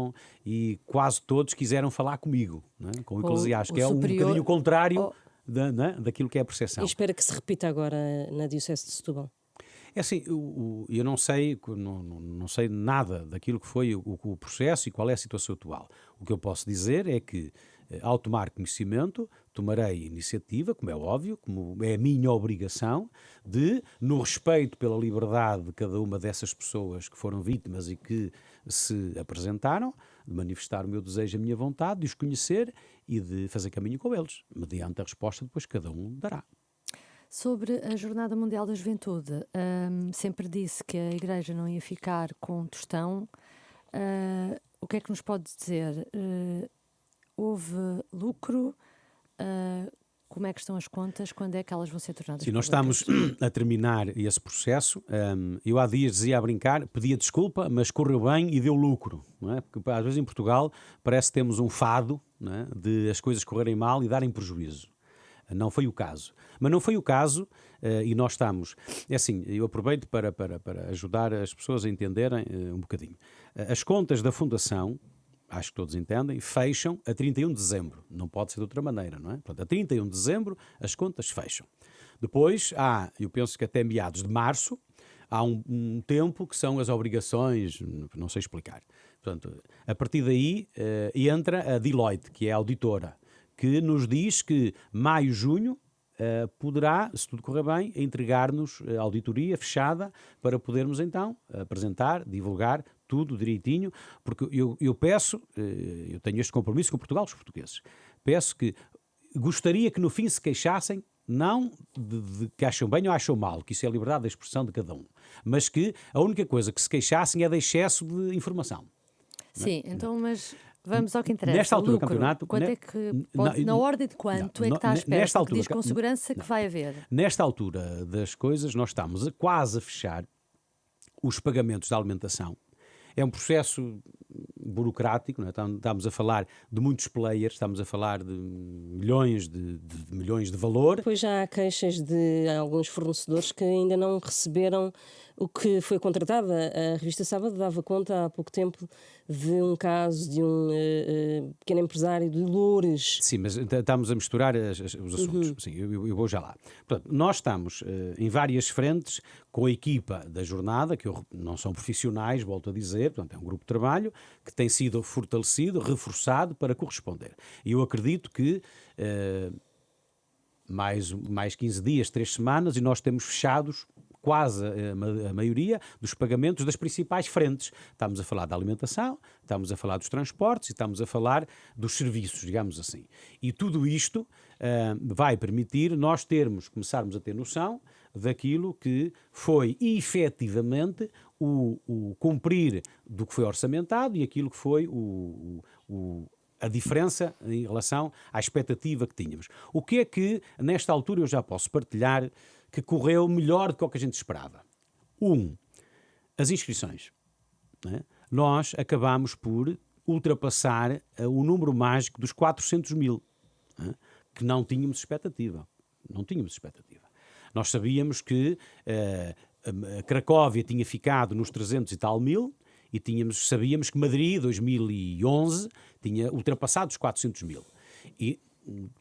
e quase todos quiseram falar comigo, não é? Com o eclesiástico, que é um bocadinho o contrário daquilo que é a percepção. E espera que se repita agora na Diocese de Setúbal. É assim, eu não sei, não sei nada daquilo que foi o processo e qual é a situação atual. O que eu posso dizer é que, ao tomar conhecimento, tomarei iniciativa, como é óbvio, como é a minha obrigação, de, no respeito pela liberdade de cada uma dessas pessoas que foram vítimas e que se apresentaram, de manifestar o meu desejo, a minha vontade, de os conhecer e de fazer caminho com eles, mediante a resposta depois cada um dará. Sobre a Jornada Mundial da Juventude, sempre disse que a Igreja não ia ficar com tostão. O que é que nos pode dizer? Houve lucro? Como é que estão as contas? Quando é que elas vão ser tornadas Sim, nós públicas? estamos a terminar esse processo. Eu há dias dizia a brincar, pedia desculpa, mas correu bem e deu lucro. Não é? Porque às vezes em Portugal parece que temos um fado, não é? De as coisas correrem mal e darem prejuízo. Não foi o caso. Mas não foi o caso e nós estamos... É assim, eu aproveito para ajudar as pessoas a entenderem um bocadinho. As contas da Fundação, acho que todos entendem, fecham a 31 de dezembro. Não pode ser de outra maneira, não é? Portanto, a 31 de dezembro as contas fecham. Depois eu penso que até meados de março, há um tempo que são as obrigações, não sei explicar. Portanto, a partir daí entra a Deloitte, que é a auditora, que nos diz que maio, junho, poderá, se tudo correr bem, entregar-nos a auditoria fechada para podermos então apresentar, divulgar tudo direitinho, porque eu peço, eu tenho este compromisso com Portugal, os portugueses, peço que gostaria que no fim se queixassem, não de que acham bem ou acham mal, que isso é a liberdade de expressão de cada um, mas que a única coisa que se queixassem é de excesso de informação. Sim, então, mas vamos ao que interessa. Nesta altura do Lucro. campeonato... Quanto é que pode, na ordem de quanto é que está à espera? Nesta Porque altura, diz com segurança que vai haver. Nesta altura das coisas, nós estamos quase a fechar os pagamentos da alimentação. É um processo burocrático, não é? Estamos a falar de muitos players, estamos a falar de milhões de valor. Depois já há queixas de alguns fornecedores que ainda não receberam o que foi contratado. A revista Sábado dava conta há pouco tempo de um caso de um pequeno empresário de Loures. Sim, mas estamos a misturar os assuntos. Sim, eu vou já lá. Portanto, nós estamos em várias frentes com a equipa da jornada, que não são profissionais, volto a dizer, portanto, é um grupo de trabalho que tem sido fortalecido, reforçado para corresponder. E eu acredito que mais 15 dias, 3 semanas, e nós temos fechados quase a maioria dos pagamentos das principais frentes. Estamos a falar da alimentação, estamos a falar dos transportes e estamos a falar dos serviços, digamos assim. E tudo isto vai permitir nós começarmos a ter noção daquilo que foi efetivamente o cumprir do que foi orçamentado e aquilo que foi a diferença em relação à expectativa que tínhamos. O que é que, nesta altura, eu já posso partilhar que correu melhor do que o que a gente esperava? As inscrições. Né? Nós acabámos por ultrapassar o número mágico dos 400 mil, né? Que não tínhamos expectativa. Não tínhamos expectativa. Nós sabíamos que a Cracóvia tinha ficado nos 300 e tal mil, e sabíamos que Madrid, 2011, tinha ultrapassado os 400 mil. E,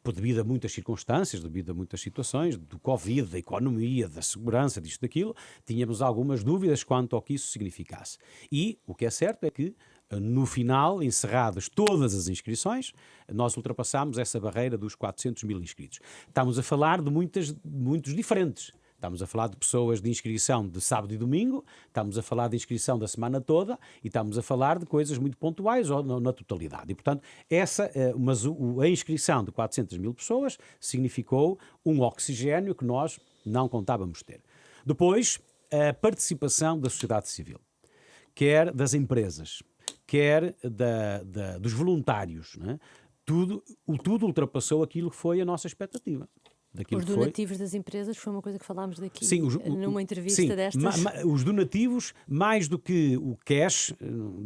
devido a muitas circunstâncias, devido a muitas situações, do Covid, da economia, da segurança, disto, daquilo, tínhamos algumas dúvidas quanto ao que isso significasse. E o que é certo é que No final, encerradas todas as inscrições, nós ultrapassámos essa barreira dos 400 mil inscritos. Estamos a falar de muitos diferentes. Estamos a falar de pessoas de inscrição de sábado e domingo, estamos a falar de inscrição da semana toda e estamos a falar de coisas muito pontuais ou na totalidade. E, portanto, a inscrição de 400 mil pessoas significou um oxigénio que nós não contávamos ter. Depois, a participação da sociedade civil, quer das empresas, quer dos voluntários, não é? Tudo ultrapassou aquilo que foi a nossa expectativa. Os donativos das empresas foi uma coisa que falámos daqui, sim, numa entrevista destas. Os donativos, mais do que o cash,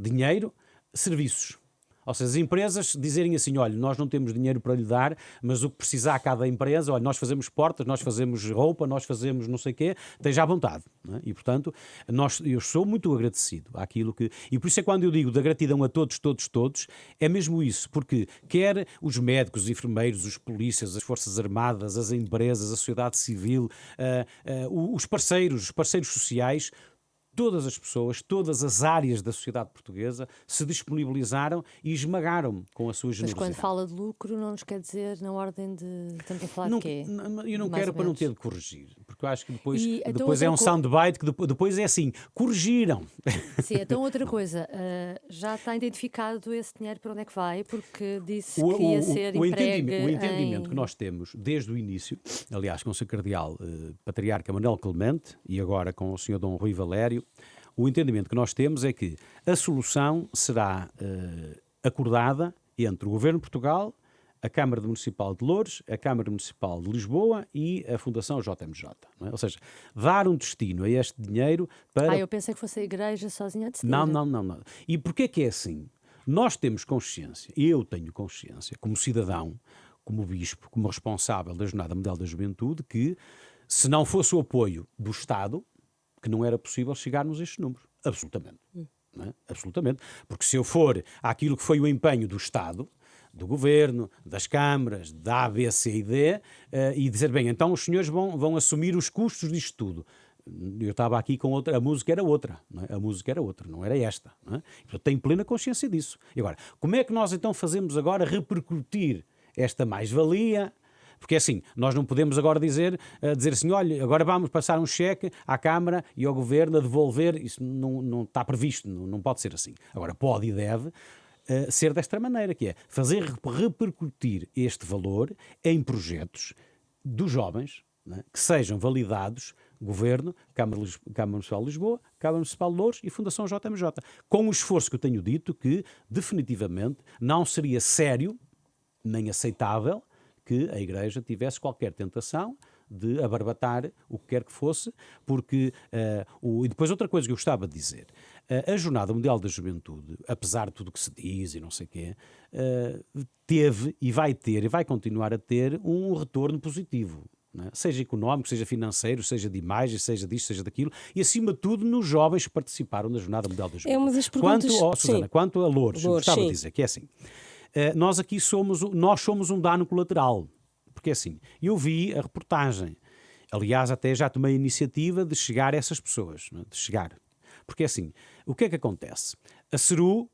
dinheiro, serviços. Ou seja, as empresas dizerem assim, olha, nós não temos dinheiro para lhe dar, mas o que precisar cada empresa, olha, nós fazemos portas, nós fazemos roupa, nós fazemos não sei o quê, esteja à vontade. Não é? E, portanto, eu sou muito agradecido àquilo que... E por isso é quando eu digo da gratidão a todos, é mesmo isso, porque quer os médicos, os enfermeiros, os polícias, as forças armadas, as empresas, a sociedade civil, os parceiros sociais, todas as pessoas, todas as áreas da sociedade portuguesa se disponibilizaram e esmagaram com a sua generosidade. Mas quando fala de lucro, não nos quer dizer na ordem de... Estamos a falar de quê? Eu não quero para não ter de corrigir, porque eu acho que depois é um soundbite que depois é assim, corrigiram. Sim, então outra coisa, já está identificado esse dinheiro para onde é que vai, porque disse que ia ser empregue o entendimento que nós temos desde o início, aliás, com o Sr. Cardeal Patriarca Manuel Clemente e agora com o Sr. Dom Rui Valério, o entendimento que nós temos é que a solução será acordada entre o Governo de Portugal, a Câmara Municipal de Loures, a Câmara Municipal de Lisboa e a Fundação JMJ. Não é? Ou seja, dar um destino a este dinheiro para... eu pensei que fosse a Igreja sozinha a decidir. Não. E porquê que é assim? Nós temos consciência, eu tenho consciência, como cidadão, como bispo, como responsável da Jornada Mundial da Juventude, que se não fosse o apoio do Estado, que não era possível chegarmos a estes números. Absolutamente. Não é? Absolutamente. Porque se eu for àquilo que foi o empenho do Estado, do Governo, das câmaras, da A, B, C e D, e dizer, bem, então os senhores vão assumir os custos disto tudo. Eu estava aqui com outra, a música era outra, não é? A música era outra, não era esta. Não é? Eu tenho plena consciência disso. E agora, como é que nós então fazemos agora repercutir esta mais-valia? Porque assim, nós não podemos agora dizer assim, olha, agora vamos passar um cheque à Câmara e ao Governo a devolver, isso não está previsto, não pode ser assim. Agora, pode e deve ser desta maneira, que é fazer repercutir este valor em projetos dos jovens, né, que sejam validados, Governo, Câmara Municipal de Lisboa, Câmara Municipal de Loures e Fundação JMJ. Com o esforço que eu tenho dito que, definitivamente, não seria sério nem aceitável que a Igreja tivesse qualquer tentação de abarbatar o que quer que fosse, porque... E depois outra coisa que eu gostava de dizer. A Jornada Mundial da Juventude, apesar de tudo o que se diz e não sei o quê, teve e vai continuar a ter um retorno positivo. Não é? Seja económico, seja financeiro, seja de imagem, seja disto, seja daquilo, e acima de tudo nos jovens que participaram da Jornada Mundial da Juventude. É uma das perguntas... Susana, quanto a Loures, eu gostava de dizer que é assim, nós aqui somos um dano colateral, porque é assim, eu vi a reportagem, aliás até já tomei a iniciativa de chegar a essas pessoas, não é? De chegar, porque é assim, o que é que acontece? A CERU,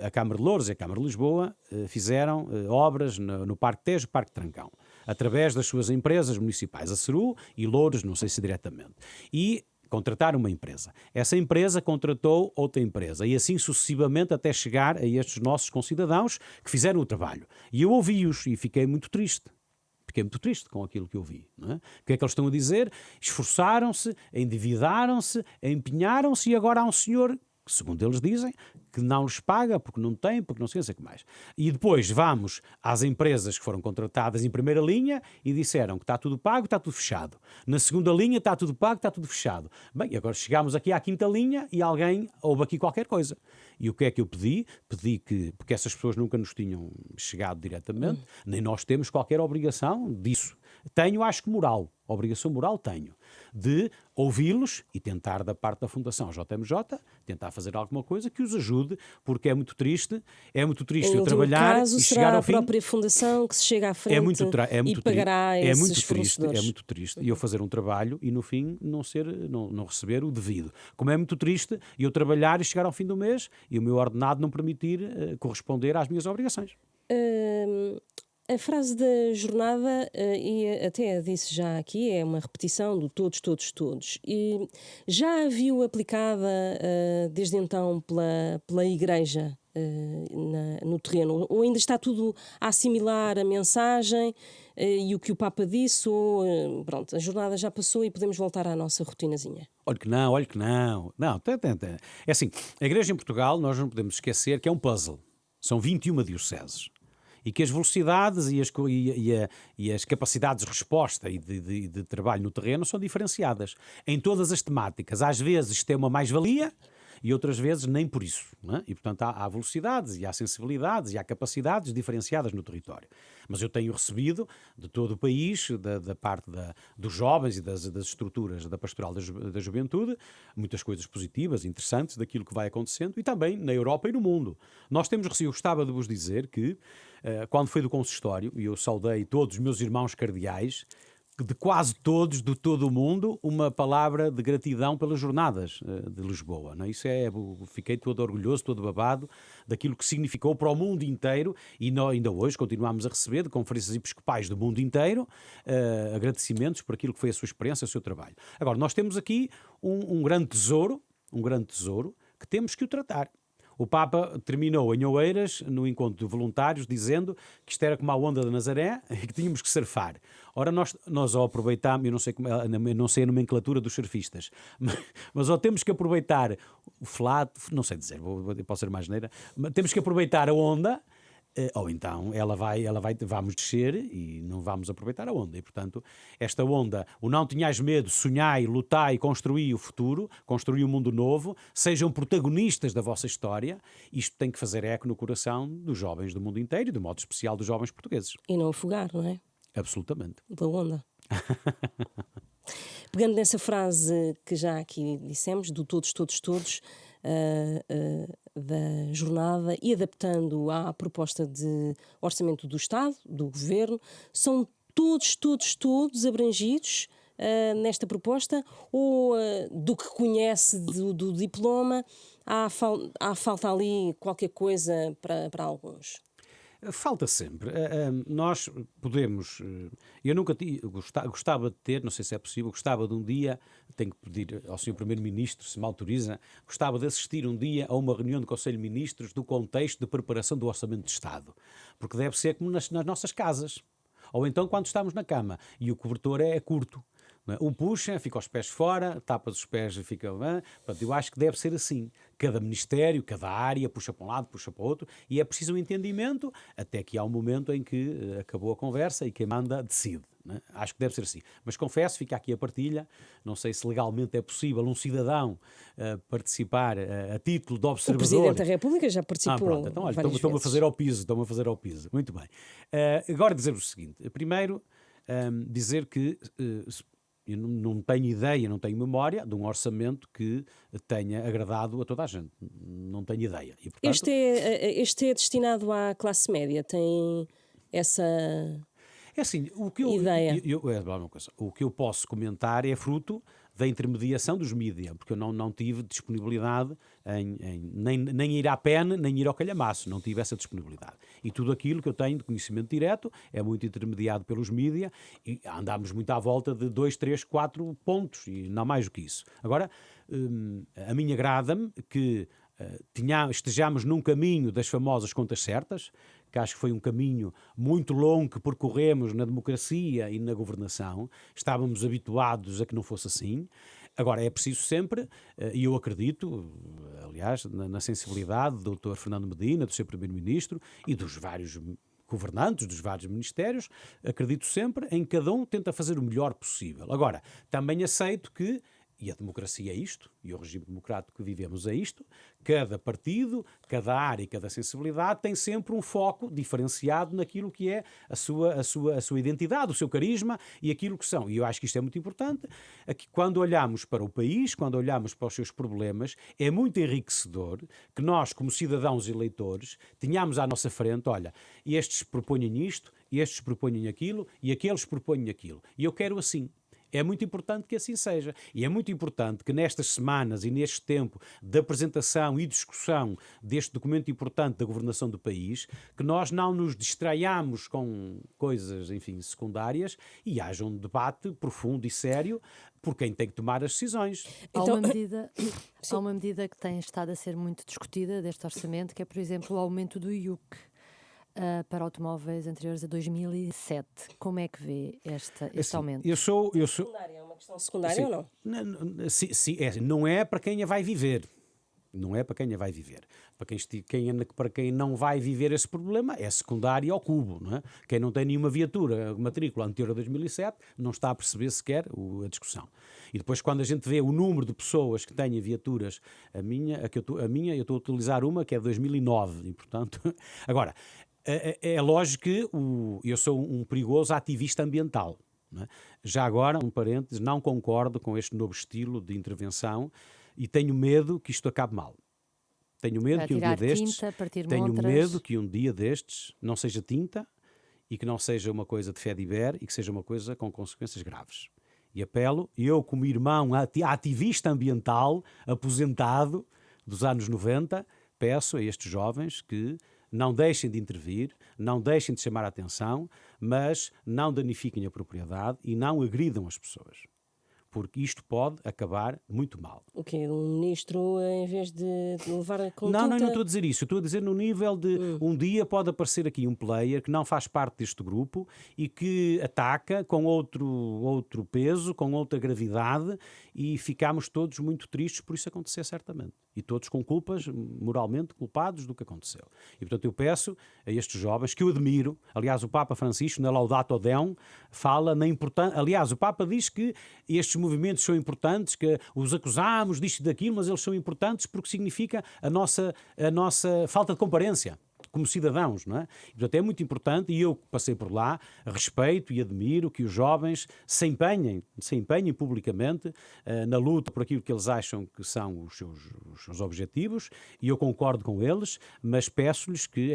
a Câmara de Loures e a Câmara de Lisboa fizeram obras no Parque Tejo e Parque Trancão, através das suas empresas municipais, a CERU e Loures, não sei se diretamente, e contrataram uma empresa. Essa empresa contratou outra empresa e assim sucessivamente até chegar a estes nossos concidadãos que fizeram o trabalho. E eu ouvi-os e fiquei muito triste. Fiquei muito triste com aquilo que eu vi. Não é? O que é que eles estão a dizer? Esforçaram-se, endividaram-se, empenharam-se e agora há um senhor, que, segundo eles dizem, que não lhes paga porque não tem, porque não sei o que mais. E depois vamos às empresas que foram contratadas em primeira linha e disseram que está tudo pago, está tudo fechado. Na segunda linha está tudo pago, está tudo fechado. Bem, agora chegámos aqui à quinta linha e alguém houve aqui qualquer coisa. E o que é que eu pedi? Pedi porque essas pessoas nunca nos tinham chegado diretamente, nem nós temos qualquer obrigação disso. Tenho, acho que moral, obrigação moral tenho, de ouvi-los e tentar, da parte da Fundação JMJ, tentar fazer alguma coisa que os ajude, porque é muito triste eu trabalhar caso, e será chegar ao a fim. própria Fundação que se chega à frente e pagará esses fornecedores. É muito triste e eu fazer um trabalho e no fim não receber o devido. Como é muito triste eu trabalhar e chegar ao fim do mês e o meu ordenado não permitir corresponder às minhas obrigações. A frase da jornada, e até a disse já aqui, é uma repetição do todos, todos, todos. E já a viu aplicada desde então pela Igreja no terreno? Ou ainda está tudo a assimilar a mensagem e o que o Papa disse? Ou pronto, a jornada já passou e podemos voltar à nossa rotinazinha? Olha que não. Não, é assim, a Igreja em Portugal, nós não podemos esquecer que é um puzzle. São 21 dioceses. E que as velocidades e as capacidades de resposta e de trabalho no terreno são diferenciadas em todas as temáticas. Às vezes isto é uma mais-valia e outras vezes nem por isso. Não é? E, portanto, há velocidades e há sensibilidades e há capacidades diferenciadas no território. Mas eu tenho recebido de todo o país, da parte dos jovens e das estruturas da pastoral da juventude, muitas coisas positivas, interessantes daquilo que vai acontecendo e também na Europa e no mundo. Nós temos recebido, eu gostava de vos dizer que, quando foi do consistório, e eu saudei todos os meus irmãos cardeais, de quase todos, de todo o mundo, uma palavra de gratidão pelas jornadas de Lisboa. Não é? Fiquei todo orgulhoso, todo babado daquilo que significou para o mundo inteiro e nós, ainda hoje continuamos a receber de conferências episcopais do mundo inteiro agradecimentos por aquilo que foi a sua experiência, o seu trabalho. Agora, nós temos aqui um grande tesouro que temos que o tratar. O Papa terminou em Oeiras, no encontro de voluntários, dizendo que isto era como a onda de Nazaré e que tínhamos que surfar. Ora, nós ao aproveitarmos, eu não sei a nomenclatura dos surfistas, mas ou temos que aproveitar o flat, não sei dizer, posso ser mais geneira, mas temos que aproveitar a onda, ou então vamos descer e não vamos aproveitar a onda. E, portanto, esta onda, o não tenhais medo, sonhai, lutai, construí o futuro, construí um mundo novo, sejam protagonistas da vossa história. Isto tem que fazer eco no coração dos jovens do mundo inteiro e, de modo especial, dos jovens portugueses. E não afogar, não é? Absolutamente. Da onda. Pegando nessa frase que já aqui dissemos, do todos, todos, todos, da jornada e adaptando à proposta de orçamento do Estado, do Governo, são todos, todos, todos abrangidos nesta proposta ou do que conhece do diploma há falta ali qualquer coisa para alguns? Falta sempre. Nós podemos. Eu nunca gostava de ter, não sei se é possível, gostava de um dia, tenho que pedir ao Sr. Primeiro-Ministro se me autoriza, gostava de assistir um dia a uma reunião do Conselho de Ministros do contexto de preparação do Orçamento de Estado. Porque deve ser como nas nossas casas. Ou então quando estamos na cama e o cobertor é curto. Um puxa, fica os pés fora, tapa os pés e fica... Portanto, eu acho que deve ser assim. Cada ministério, cada área, puxa para um lado, puxa para o outro, e é preciso um entendimento, até que há um momento em que acabou a conversa e quem manda decide. Né? Acho que deve ser assim. Mas confesso, fica aqui a partilha, não sei se legalmente é possível um cidadão participar a título de observador. O Presidente da República já participou. Pronto, então olha, estão-me a fazer ao piso. Muito bem. Agora dizer-vos o seguinte. Primeiro, dizer que... eu não tenho ideia, não tenho memória de um orçamento que tenha agradado a toda a gente. Não tenho ideia. E, portanto, este é destinado à classe média? Tem essa é assim, ideia? O que eu posso comentar é fruto da intermediação dos mídia, porque eu não tive disponibilidade nem ir à PEN, nem ir ao calhamaço, não tive essa disponibilidade. E tudo aquilo que eu tenho de conhecimento direto é muito intermediado pelos mídia e andámos muito à volta de 2, 3, 4 pontos e não mais do que isso. Agora, a mim agrada-me que estejamos num caminho das famosas contas certas, que acho que foi um caminho muito longo que percorremos na democracia e na governação. Estávamos habituados a que não fosse assim. Agora, é preciso sempre, e eu acredito, aliás, na sensibilidade do Dr. Fernando Medina, do seu Primeiro-Ministro e dos vários governantes, dos vários ministérios, acredito sempre em que cada um tenta fazer o melhor possível. Agora, também aceito que E a democracia é isto, e o regime democrático que vivemos é isto. Cada partido, cada área e cada sensibilidade tem sempre um foco diferenciado naquilo que é a sua identidade, o seu carisma e aquilo que são. E eu acho que isto é muito importante. Aqui, quando olhamos para o país, quando olhamos para os seus problemas, é muito enriquecedor que nós, como cidadãos e eleitores, tenhamos à nossa frente, olha, estes propõem isto, estes propõem aquilo e aqueles propõem aquilo. E eu quero assim. É muito importante que assim seja. E é muito importante que nestas semanas e neste tempo de apresentação e discussão deste documento importante da governação do país, que nós não nos distraiamos com coisas, enfim, secundárias e haja um debate profundo e sério por quem tem que tomar as decisões. Há uma medida que tem estado a ser muito discutida deste orçamento, que é, por exemplo, o aumento do IUC. Para automóveis anteriores a 2007. Como é que vê este aumento? É uma questão secundária ou não? Não é para quem a vai viver. Não é para quem a vai viver. Para quem não vai viver esse problema, é secundário ao cubo. Não é? Quem não tem nenhuma viatura, matrícula anterior a 2007, não está a perceber sequer a discussão. E depois, quando a gente vê o número de pessoas que têm viaturas, eu estou a utilizar uma que é de 2009, e portanto... Agora, é lógico que eu sou um perigoso ativista ambiental. Não é? Já agora, um parênteses, não concordo com este novo estilo de intervenção e tenho medo que isto acabe mal. Tenho medo que um dia destes não seja tinta e que não seja uma coisa de fediver e que seja uma coisa com consequências graves. E apelo, eu como irmão ativista ambiental, aposentado dos anos 90, peço a estes jovens que não deixem de intervir, não deixem de chamar a atenção, mas não danifiquem a propriedade e não agridam as pessoas. Porque isto pode acabar muito mal. O quê? Um ministro, em vez de levar a conta... Não estou a dizer isso. Eu estou a dizer no nível de um dia pode aparecer aqui um player que não faz parte deste grupo e que ataca com outro peso, com outra gravidade e ficamos todos muito tristes por isso acontecer certamente. E todos com culpas, moralmente culpados do que aconteceu. E portanto eu peço a estes jovens que eu admiro, aliás o Papa Francisco na Laudato Deum fala na importância, aliás o Papa diz que estes movimentos são importantes, que os acusamos disto e daquilo, mas eles são importantes porque significa a nossa falta de comparência como cidadãos, não é? E, portanto, é muito importante, e eu que passei por lá, respeito e admiro que os jovens se empenhem publicamente na luta por aquilo que eles acham que são os seus objetivos, e eu concordo com eles, mas peço-lhes que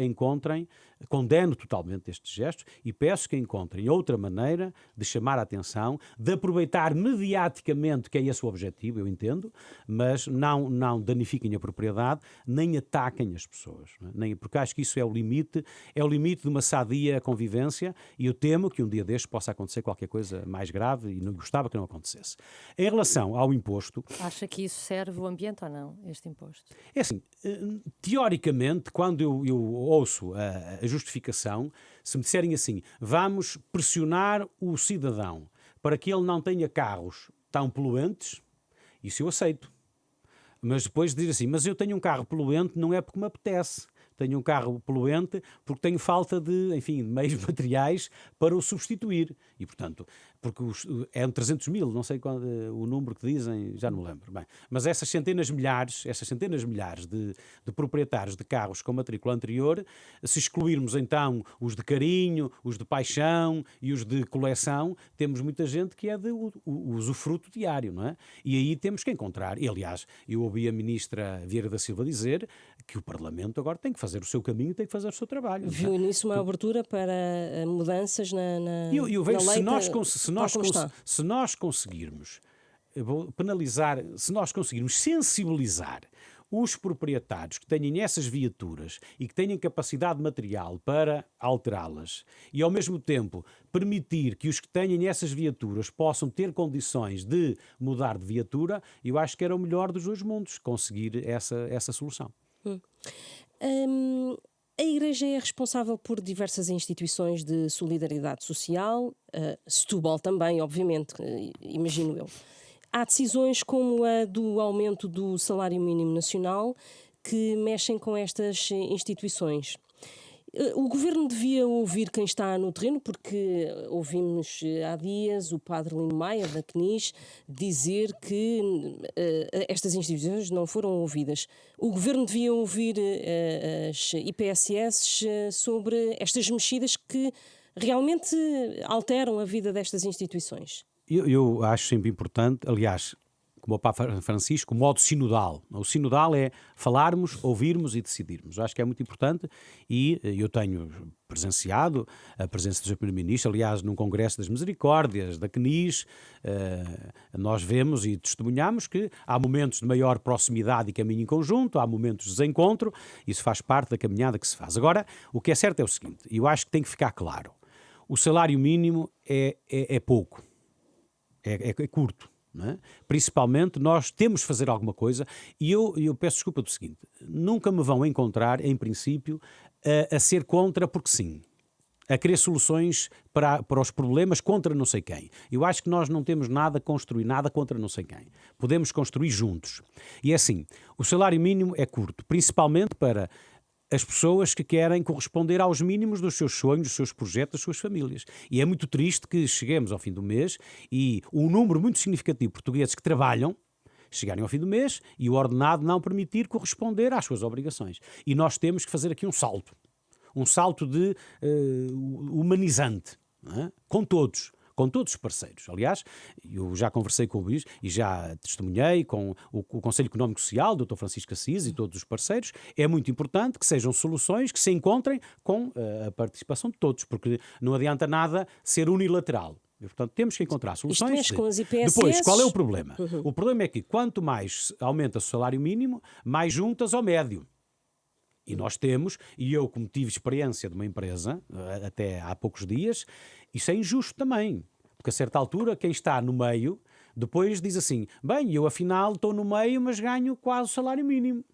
condeno totalmente estes gestos, e peço que encontrem outra maneira de chamar a atenção, de aproveitar mediaticamente, que é esse o objetivo, eu entendo, mas não danifiquem a propriedade, nem ataquem as pessoas, não é? Porque acho que isso é o limite de uma sadia convivência e eu temo que um dia deste possa acontecer qualquer coisa mais grave e não gostava que não acontecesse. Em relação ao imposto... Acha que isso serve o ambiente ou não, este imposto? É assim, teoricamente, quando eu ouço a justificação, se me disserem assim, vamos pressionar o cidadão para que ele não tenha carros tão poluentes, isso eu aceito. Mas depois dizer assim, mas eu tenho um carro poluente não é porque me apetece. Tenho um carro poluente porque tenho falta de meios materiais para o substituir. E, portanto, porque é 300 mil, não sei qual, o número que dizem, já não me lembro. Bem, mas essas centenas de milhares de proprietários de carros com matrícula anterior, se excluirmos então os de carinho, os de paixão e os de coleção, temos muita gente que é de usufruto diário, não é? E aí temos que encontrar. E, aliás, eu ouvi a ministra Vieira da Silva dizer que o Parlamento agora tem que fazer o seu caminho e tem que fazer o seu trabalho. Viu nisso uma abertura para mudanças na eu vejo, lei se nós conseguirmos penalizar, se nós conseguirmos sensibilizar os proprietários que têm essas viaturas e que têm capacidade material para alterá-las e, ao mesmo tempo, permitir que os que têm essas viaturas possam ter condições de mudar de viatura, eu acho que era o melhor dos dois mundos, conseguir essa solução. A Igreja é responsável por diversas instituições de solidariedade social, Setúbal também, obviamente, imagino eu. Há decisões como a do aumento do salário mínimo nacional que mexem com estas instituições. O governo devia ouvir quem está no terreno, porque ouvimos há dias o padre Lino Maia, da CNIS, dizer que estas instituições não foram ouvidas. O governo devia ouvir as IPSS sobre estas mexidas que realmente alteram a vida destas instituições. Eu acho sempre importante, aliás, como o Papa Francisco, o modo sinodal. O sinodal é falarmos, ouvirmos e decidirmos. Eu acho que é muito importante e eu tenho presenciado a presença do Sr. Primeiro-Ministro, aliás, num Congresso das Misericórdias, da CNIS, nós vemos e testemunhamos que há momentos de maior proximidade e caminho em conjunto, há momentos de desencontro, isso faz parte da caminhada que se faz. Agora, o que é certo é o seguinte, e eu acho que tem que ficar claro, o salário mínimo é pouco, é curto. Não é? Principalmente nós temos de fazer alguma coisa e eu peço desculpa do seguinte, nunca me vão encontrar, em princípio, a ser contra porque sim, a querer soluções para os problemas contra não sei quem. Eu acho que nós não temos nada a construir, nada contra não sei quem. Podemos construir juntos. E é assim, o salário mínimo é curto, principalmente para as pessoas que querem corresponder aos mínimos dos seus sonhos, dos seus projetos, das suas famílias. E é muito triste que cheguemos ao fim do mês e um número muito significativo de portugueses que trabalham chegarem ao fim do mês e o ordenado não permitir corresponder às suas obrigações. E nós temos que fazer aqui um salto de humanizante, não é? Com todos os parceiros. Aliás, eu já conversei com o Bispo e já testemunhei com o Conselho Económico e Social, o Dr. Francisco Assis e todos os parceiros. É muito importante que sejam soluções que se encontrem com a participação de todos, porque não adianta nada ser unilateral. E, portanto, temos que encontrar soluções. Com as IPSS. Depois, qual é o problema? O problema é que quanto mais aumenta o salário mínimo, mais juntas ao médio. E nós temos, e eu como tive experiência de uma empresa, até há poucos dias, isso é injusto também. Porque a certa altura, quem está no meio, depois diz assim, bem, eu afinal estou no meio, mas ganho quase o salário mínimo.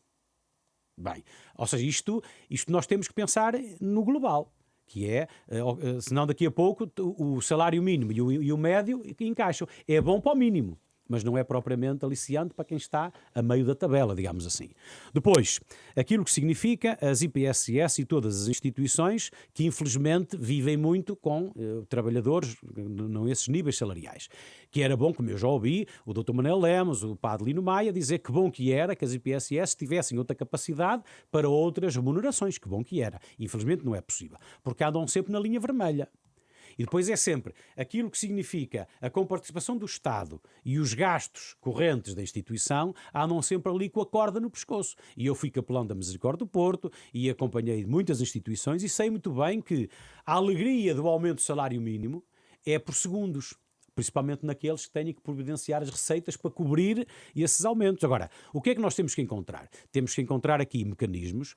Bem, ou seja, isto nós temos que pensar no global. Que é, senão daqui a pouco o salário mínimo e o médio encaixam. É bom para o mínimo, mas não é propriamente aliciante para quem está a meio da tabela, digamos assim. Depois, aquilo que significa as IPSS e todas as instituições que infelizmente vivem muito com trabalhadores não esses níveis salariais. Que era bom, como eu já ouvi, o Dr. Manuel Lemos, o Padre Lino Maia, dizer que bom que era que as IPSS tivessem outra capacidade para outras remunerações, que bom que era. Infelizmente não é possível, porque andam sempre na linha vermelha. E depois é sempre aquilo que significa a comparticipação do Estado e os gastos correntes da instituição andam sempre ali com a corda no pescoço. E eu fui capelão da Misericórdia do Porto e acompanhei muitas instituições e sei muito bem que a alegria do aumento do salário mínimo é por segundos. Principalmente naqueles que têm que providenciar as receitas para cobrir esses aumentos. Agora, o que é que nós temos que encontrar? Temos que encontrar aqui mecanismos.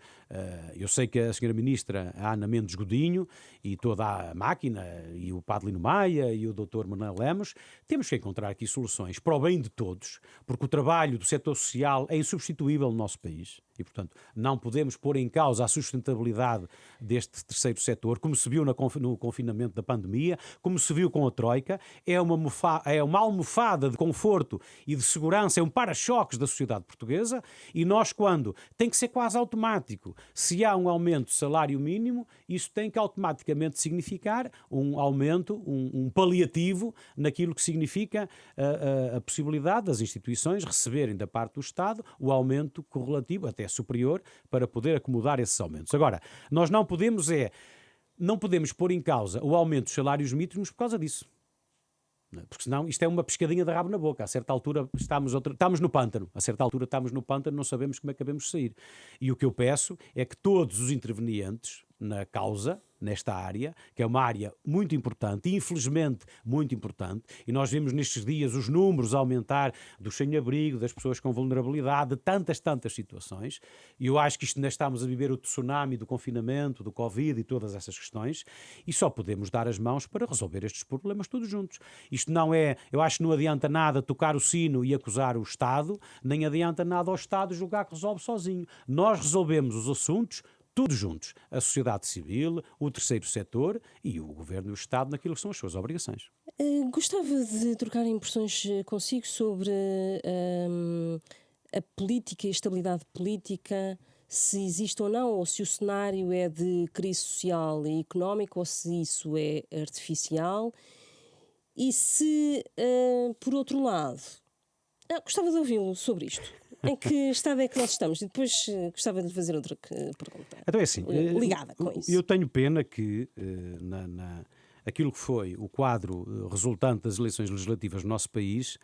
Eu sei que a Sra. Ministra Ana Mendes Godinho e toda a máquina, e o Padre Lino Maia e o Dr. Manuel Lemos, temos que encontrar aqui soluções para o bem de todos, porque o trabalho do setor social é insubstituível no nosso país. E, portanto, não podemos pôr em causa a sustentabilidade deste terceiro setor, como se viu no confinamento da pandemia, como se viu com a Troika. É uma almofada de conforto e de segurança, é um para-choques da sociedade portuguesa, e nós, quando tem que ser quase automático, se há um aumento do salário mínimo, isso tem que automaticamente significar um aumento, um paliativo naquilo que significa a possibilidade das instituições receberem da parte do Estado o aumento correlativo, até superior, para poder acomodar esses aumentos. Agora, nós não podemos pôr em causa o aumento dos salários mínimos por causa disso. Porque senão isto é uma pescadinha de rabo na boca. A certa altura estamos no pântano. A certa altura estamos no pântano, não sabemos como é que acabamos de sair. E o que eu peço é que todos os intervenientes na causa, nesta área, que é uma área muito importante, infelizmente muito importante, e nós vemos nestes dias os números aumentar dos sem-abrigo, das pessoas com vulnerabilidade, de tantas situações, e eu acho que isto ainda estamos a viver o tsunami do confinamento, do Covid e todas essas questões, e só podemos dar as mãos para resolver estes problemas todos juntos. Isto não é, eu acho que não adianta nada tocar o sino e acusar o Estado, nem adianta nada ao Estado julgar que resolve sozinho. Nós resolvemos os assuntos todos juntos, a sociedade civil, o terceiro setor e o Governo e o Estado naquilo que são as suas obrigações. Gostava de trocar impressões consigo sobre a política e a estabilidade política se existe ou não, ou se o cenário é de crise social e económica, ou se isso é artificial. E se, por outro lado, gostava de ouvi-lo sobre isto. Em que estado é que nós estamos? E depois gostava de lhe fazer outra pergunta. Então é assim, ligada com isso. eu tenho pena que aquilo que foi o quadro resultante das eleições legislativas no nosso país,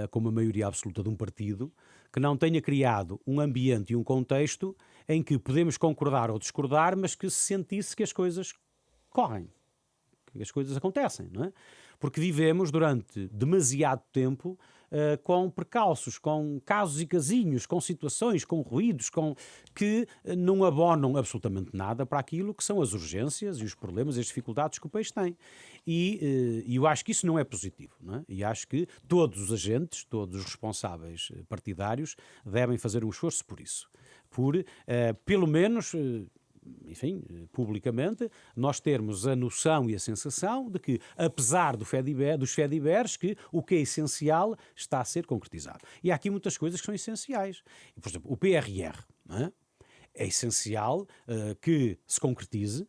com uma maioria absoluta de um partido, que não tenha criado um ambiente e um contexto em que podemos concordar ou discordar, mas que se sentisse que as coisas correm, que as coisas acontecem, não é? Porque vivemos durante demasiado tempo com precalços, com casos e casinhos, com situações, com ruídos, que não abonam absolutamente nada para aquilo que são as urgências e os problemas e as dificuldades que o país tem. E eu acho que isso não é positivo, não é? E acho que todos os agentes, todos os responsáveis partidários devem fazer um esforço por isso. Pelo menos... enfim, publicamente, nós termos a noção e a sensação de que, apesar dos fediveres, que o que é essencial está a ser concretizado. E há aqui muitas coisas que são essenciais. Por exemplo, o PRR, não é? É essencial que se concretize.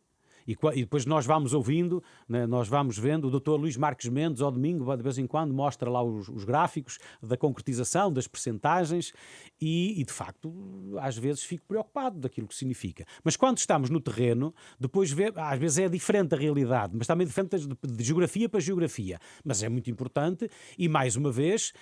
E depois nós vamos ouvindo, né, nós vamos vendo, o Dr. Luís Marques Mendes, ao domingo, de vez em quando, mostra lá os gráficos da concretização, das percentagens, e de facto, às vezes fico preocupado daquilo que significa. Mas quando estamos no terreno, depois às vezes é diferente a realidade, mas também diferente de geografia para geografia. Mas é muito importante e, mais uma vez...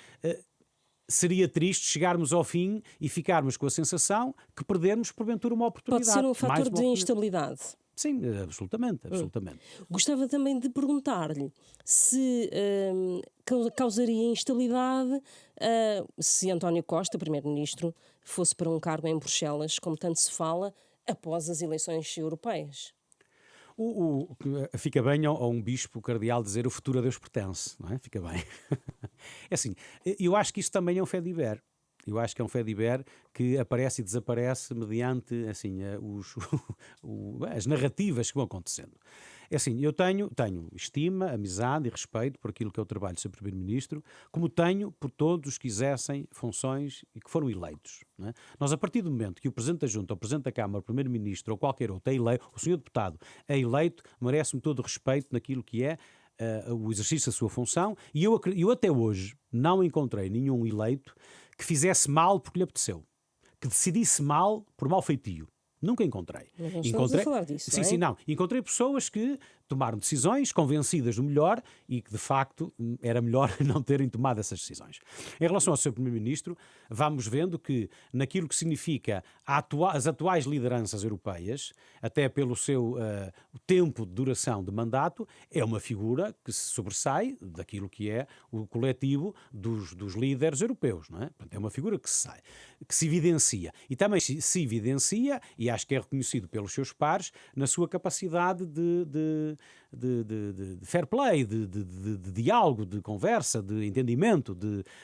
seria triste chegarmos ao fim e ficarmos com a sensação que perdermos, porventura, uma oportunidade. Pode ser um fator de instabilidade. Sim, absolutamente, absolutamente. Gostava também de perguntar-lhe se causaria instabilidade se António Costa, Primeiro-Ministro, fosse para um cargo em Bruxelas, como tanto se fala, após as eleições europeias. Fica bem a um bispo cardeal dizer o futuro a Deus pertence, não é? Fica bem. É assim, eu acho que isso também é um fediver. Eu acho que é um fediver que aparece e desaparece mediante assim, as narrativas que vão acontecendo. É assim, eu tenho estima, amizade e respeito por aquilo que é o trabalho de ser Primeiro-Ministro, como tenho por todos os que exercem funções e que foram eleitos. Não é? Nós, a partir do momento que o Presidente da Junta, o Presidente da Câmara, o Primeiro-Ministro ou qualquer outro é eleito, o Sr. Deputado é eleito, merece-me todo o respeito naquilo que é o exercício da sua função, e eu até hoje não encontrei nenhum eleito que fizesse mal porque lhe apeteceu, que decidisse mal por mau feitio. Nunca encontrei. Mas não estamos a falar disso, sim, não é? Sim, não. Encontrei pessoas que tomaram decisões convencidas do melhor e que, de facto, era melhor não terem tomado essas decisões. Em relação ao Sr. Primeiro-Ministro, vamos vendo que, naquilo que significa as atuais lideranças europeias, até pelo seu tempo de duração de mandato, é uma figura que se sobressai daquilo que é o coletivo dos líderes europeus, não é? Portanto, é uma figura que se evidencia. E também se evidencia, e acho que é reconhecido pelos seus pares, na sua capacidade de fair play, de diálogo, de conversa, de entendimento,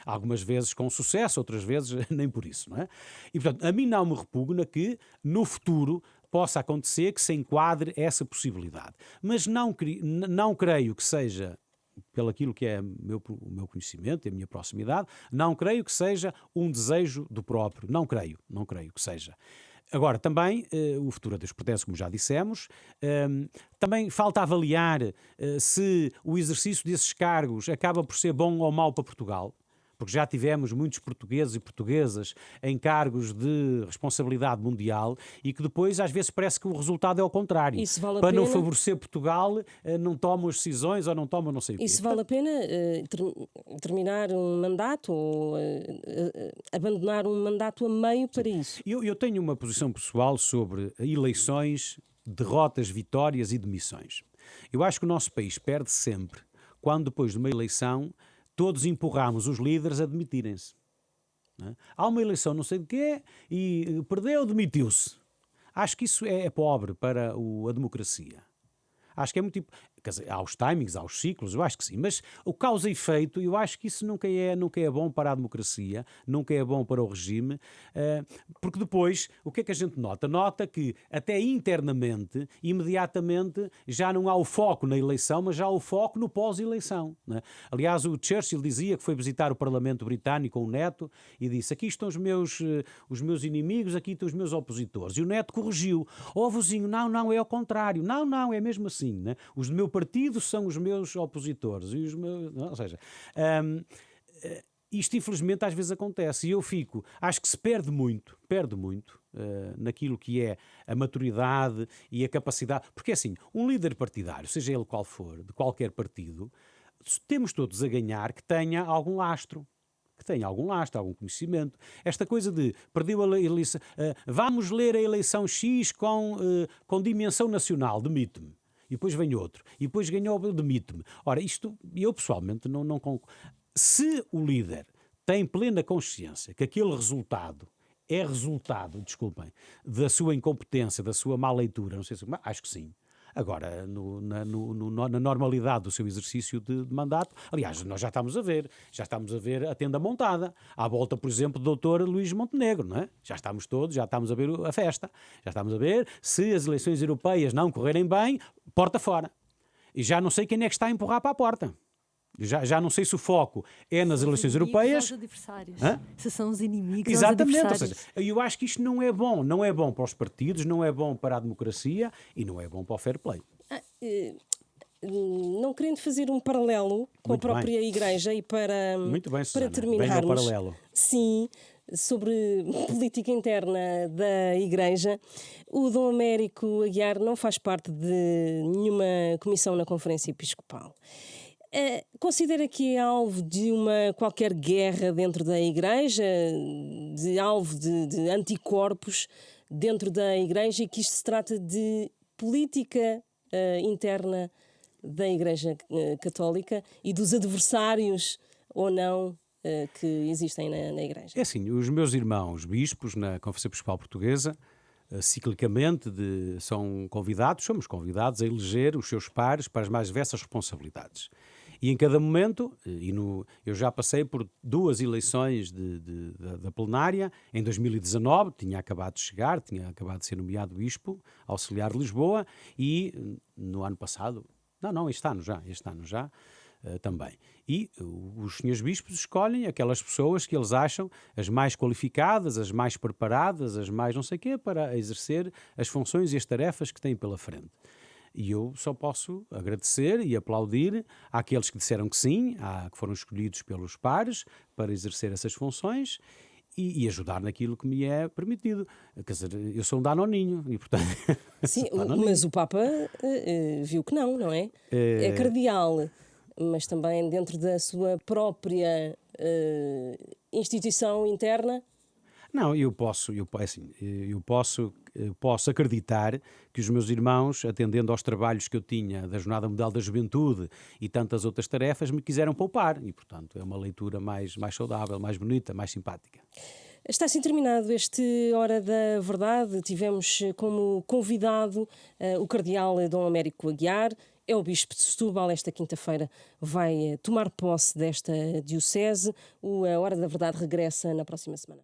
algumas vezes com sucesso, outras vezes nem por isso, não é? E, portanto, a mim não me repugna que, no futuro, possa acontecer que se enquadre essa possibilidade. Mas não creio que seja, pelo aquilo que é o meu conhecimento e a minha proximidade, não creio que seja um desejo do próprio. Não creio que seja. Agora, também, o futuro a Deus pertence, como já dissemos. Também falta avaliar se o exercício desses cargos acaba por ser bom ou mau para Portugal. Porque já tivemos muitos portugueses e portuguesas em cargos de responsabilidade mundial e que depois às vezes parece que o resultado é ao contrário. Isso vale a Para pena? não favorecer Portugal, não tomam as decisões ou não tomam não sei o quê. Isso vale a pena terminar um mandato ou abandonar um mandato a meio para isso? Eu tenho uma posição pessoal sobre eleições, derrotas, vitórias e demissões. Eu acho que o nosso país perde sempre quando depois de uma eleição todos empurramos os líderes a demitirem-se. Não é? Há uma eleição não sei de quê e perdeu, demitiu-se. Acho que isso é pobre para a democracia. Acho que é muito... Quer dizer, há os timings, há os ciclos, eu acho que sim. Mas o causa e efeito, eu acho que isso nunca é bom para a democracia, nunca é bom para o regime, porque depois, o que é que a gente nota? Nota que até internamente, imediatamente, já não há o foco na eleição, mas já há o foco no pós-eleição, não é? Aliás, o Churchill dizia que foi visitar o Parlamento Britânico com o neto e disse: aqui estão os meus inimigos, aqui estão os meus opositores. E o neto corrigiu: ó vozinho, não, é ao contrário, não, é mesmo assim, né? Os do meu partido são os meus opositores, e os meus, não, ou seja, isto infelizmente às vezes acontece e eu acho que se perde muito naquilo que é a maturidade e a capacidade, porque assim, um líder partidário, seja ele qual for, de qualquer partido, temos todos a ganhar que tenha algum lastro, algum conhecimento. Esta coisa de perdeu a eleição, vamos ler a eleição X com dimensão nacional, demite-me. E depois vem outro. E depois ganhou, demite-me. Ora, isto, eu pessoalmente não concordo. Se o líder tem plena consciência que aquele resultado é resultado, desculpem, da sua incompetência, da sua má leitura, não sei se, acho que sim. Agora, na normalidade do seu exercício de mandato, aliás, nós já estamos a ver a tenda montada, à volta, por exemplo, do Dr. Luís Montenegro, não é? Já estamos a ver a festa, já estamos a ver, se as eleições europeias não correrem bem, porta fora. E já não sei quem é que está a empurrar para a porta. Já não sei se o foco é nas eleições europeias. Os adversários. Se são os inimigos, exatamente, os adversários. Ou seja, eu acho que isto não é bom para os partidos, não é bom para a democracia e não é bom para o fair play. Não querendo fazer um paralelo com Muito a própria bem. Igreja e para Susana, terminarmos, venha ao paralelo. sim, sobre política interna da Igreja, o Dom Américo Aguiar não faz parte de nenhuma comissão na Conferência Episcopal. Considera que é alvo de uma qualquer guerra dentro da Igreja, alvo de anticorpos dentro da Igreja, e que isto se trata de política interna da Igreja Católica e dos adversários ou não que existem na Igreja? É assim, os meus irmãos bispos na Conferência Episcopal Portuguesa, ciclicamente somos convidados a eleger os seus pares para as mais diversas responsabilidades. E em cada momento, eu já passei por 2 eleições da plenária, em 2019, tinha acabado de chegar, tinha acabado de ser nomeado bispo, auxiliar de Lisboa, e no ano passado, este ano já, também. E os senhores bispos escolhem aquelas pessoas que eles acham as mais qualificadas, as mais preparadas, as mais não sei o quê, para exercer as funções e as tarefas que têm pela frente. E eu só posso agradecer e aplaudir àqueles que disseram que sim, que foram escolhidos pelos pares para exercer essas funções e ajudar naquilo que me é permitido. Quer dizer, eu sou um danoninho e, portanto... Sim, mas o Papa viu que não é? É cardeal, mas também dentro da sua própria instituição interna. Não, eu posso acreditar que os meus irmãos, atendendo aos trabalhos que eu tinha da Jornada Mundial da Juventude e tantas outras tarefas, me quiseram poupar. E, portanto, é uma leitura mais saudável, mais bonita, mais simpática. Está assim terminado este Hora da Verdade. Tivemos como convidado o cardeal Dom Américo Aguiar. É o bispo de Setúbal. Esta quinta-feira vai tomar posse desta diocese. A Hora da Verdade regressa na próxima semana.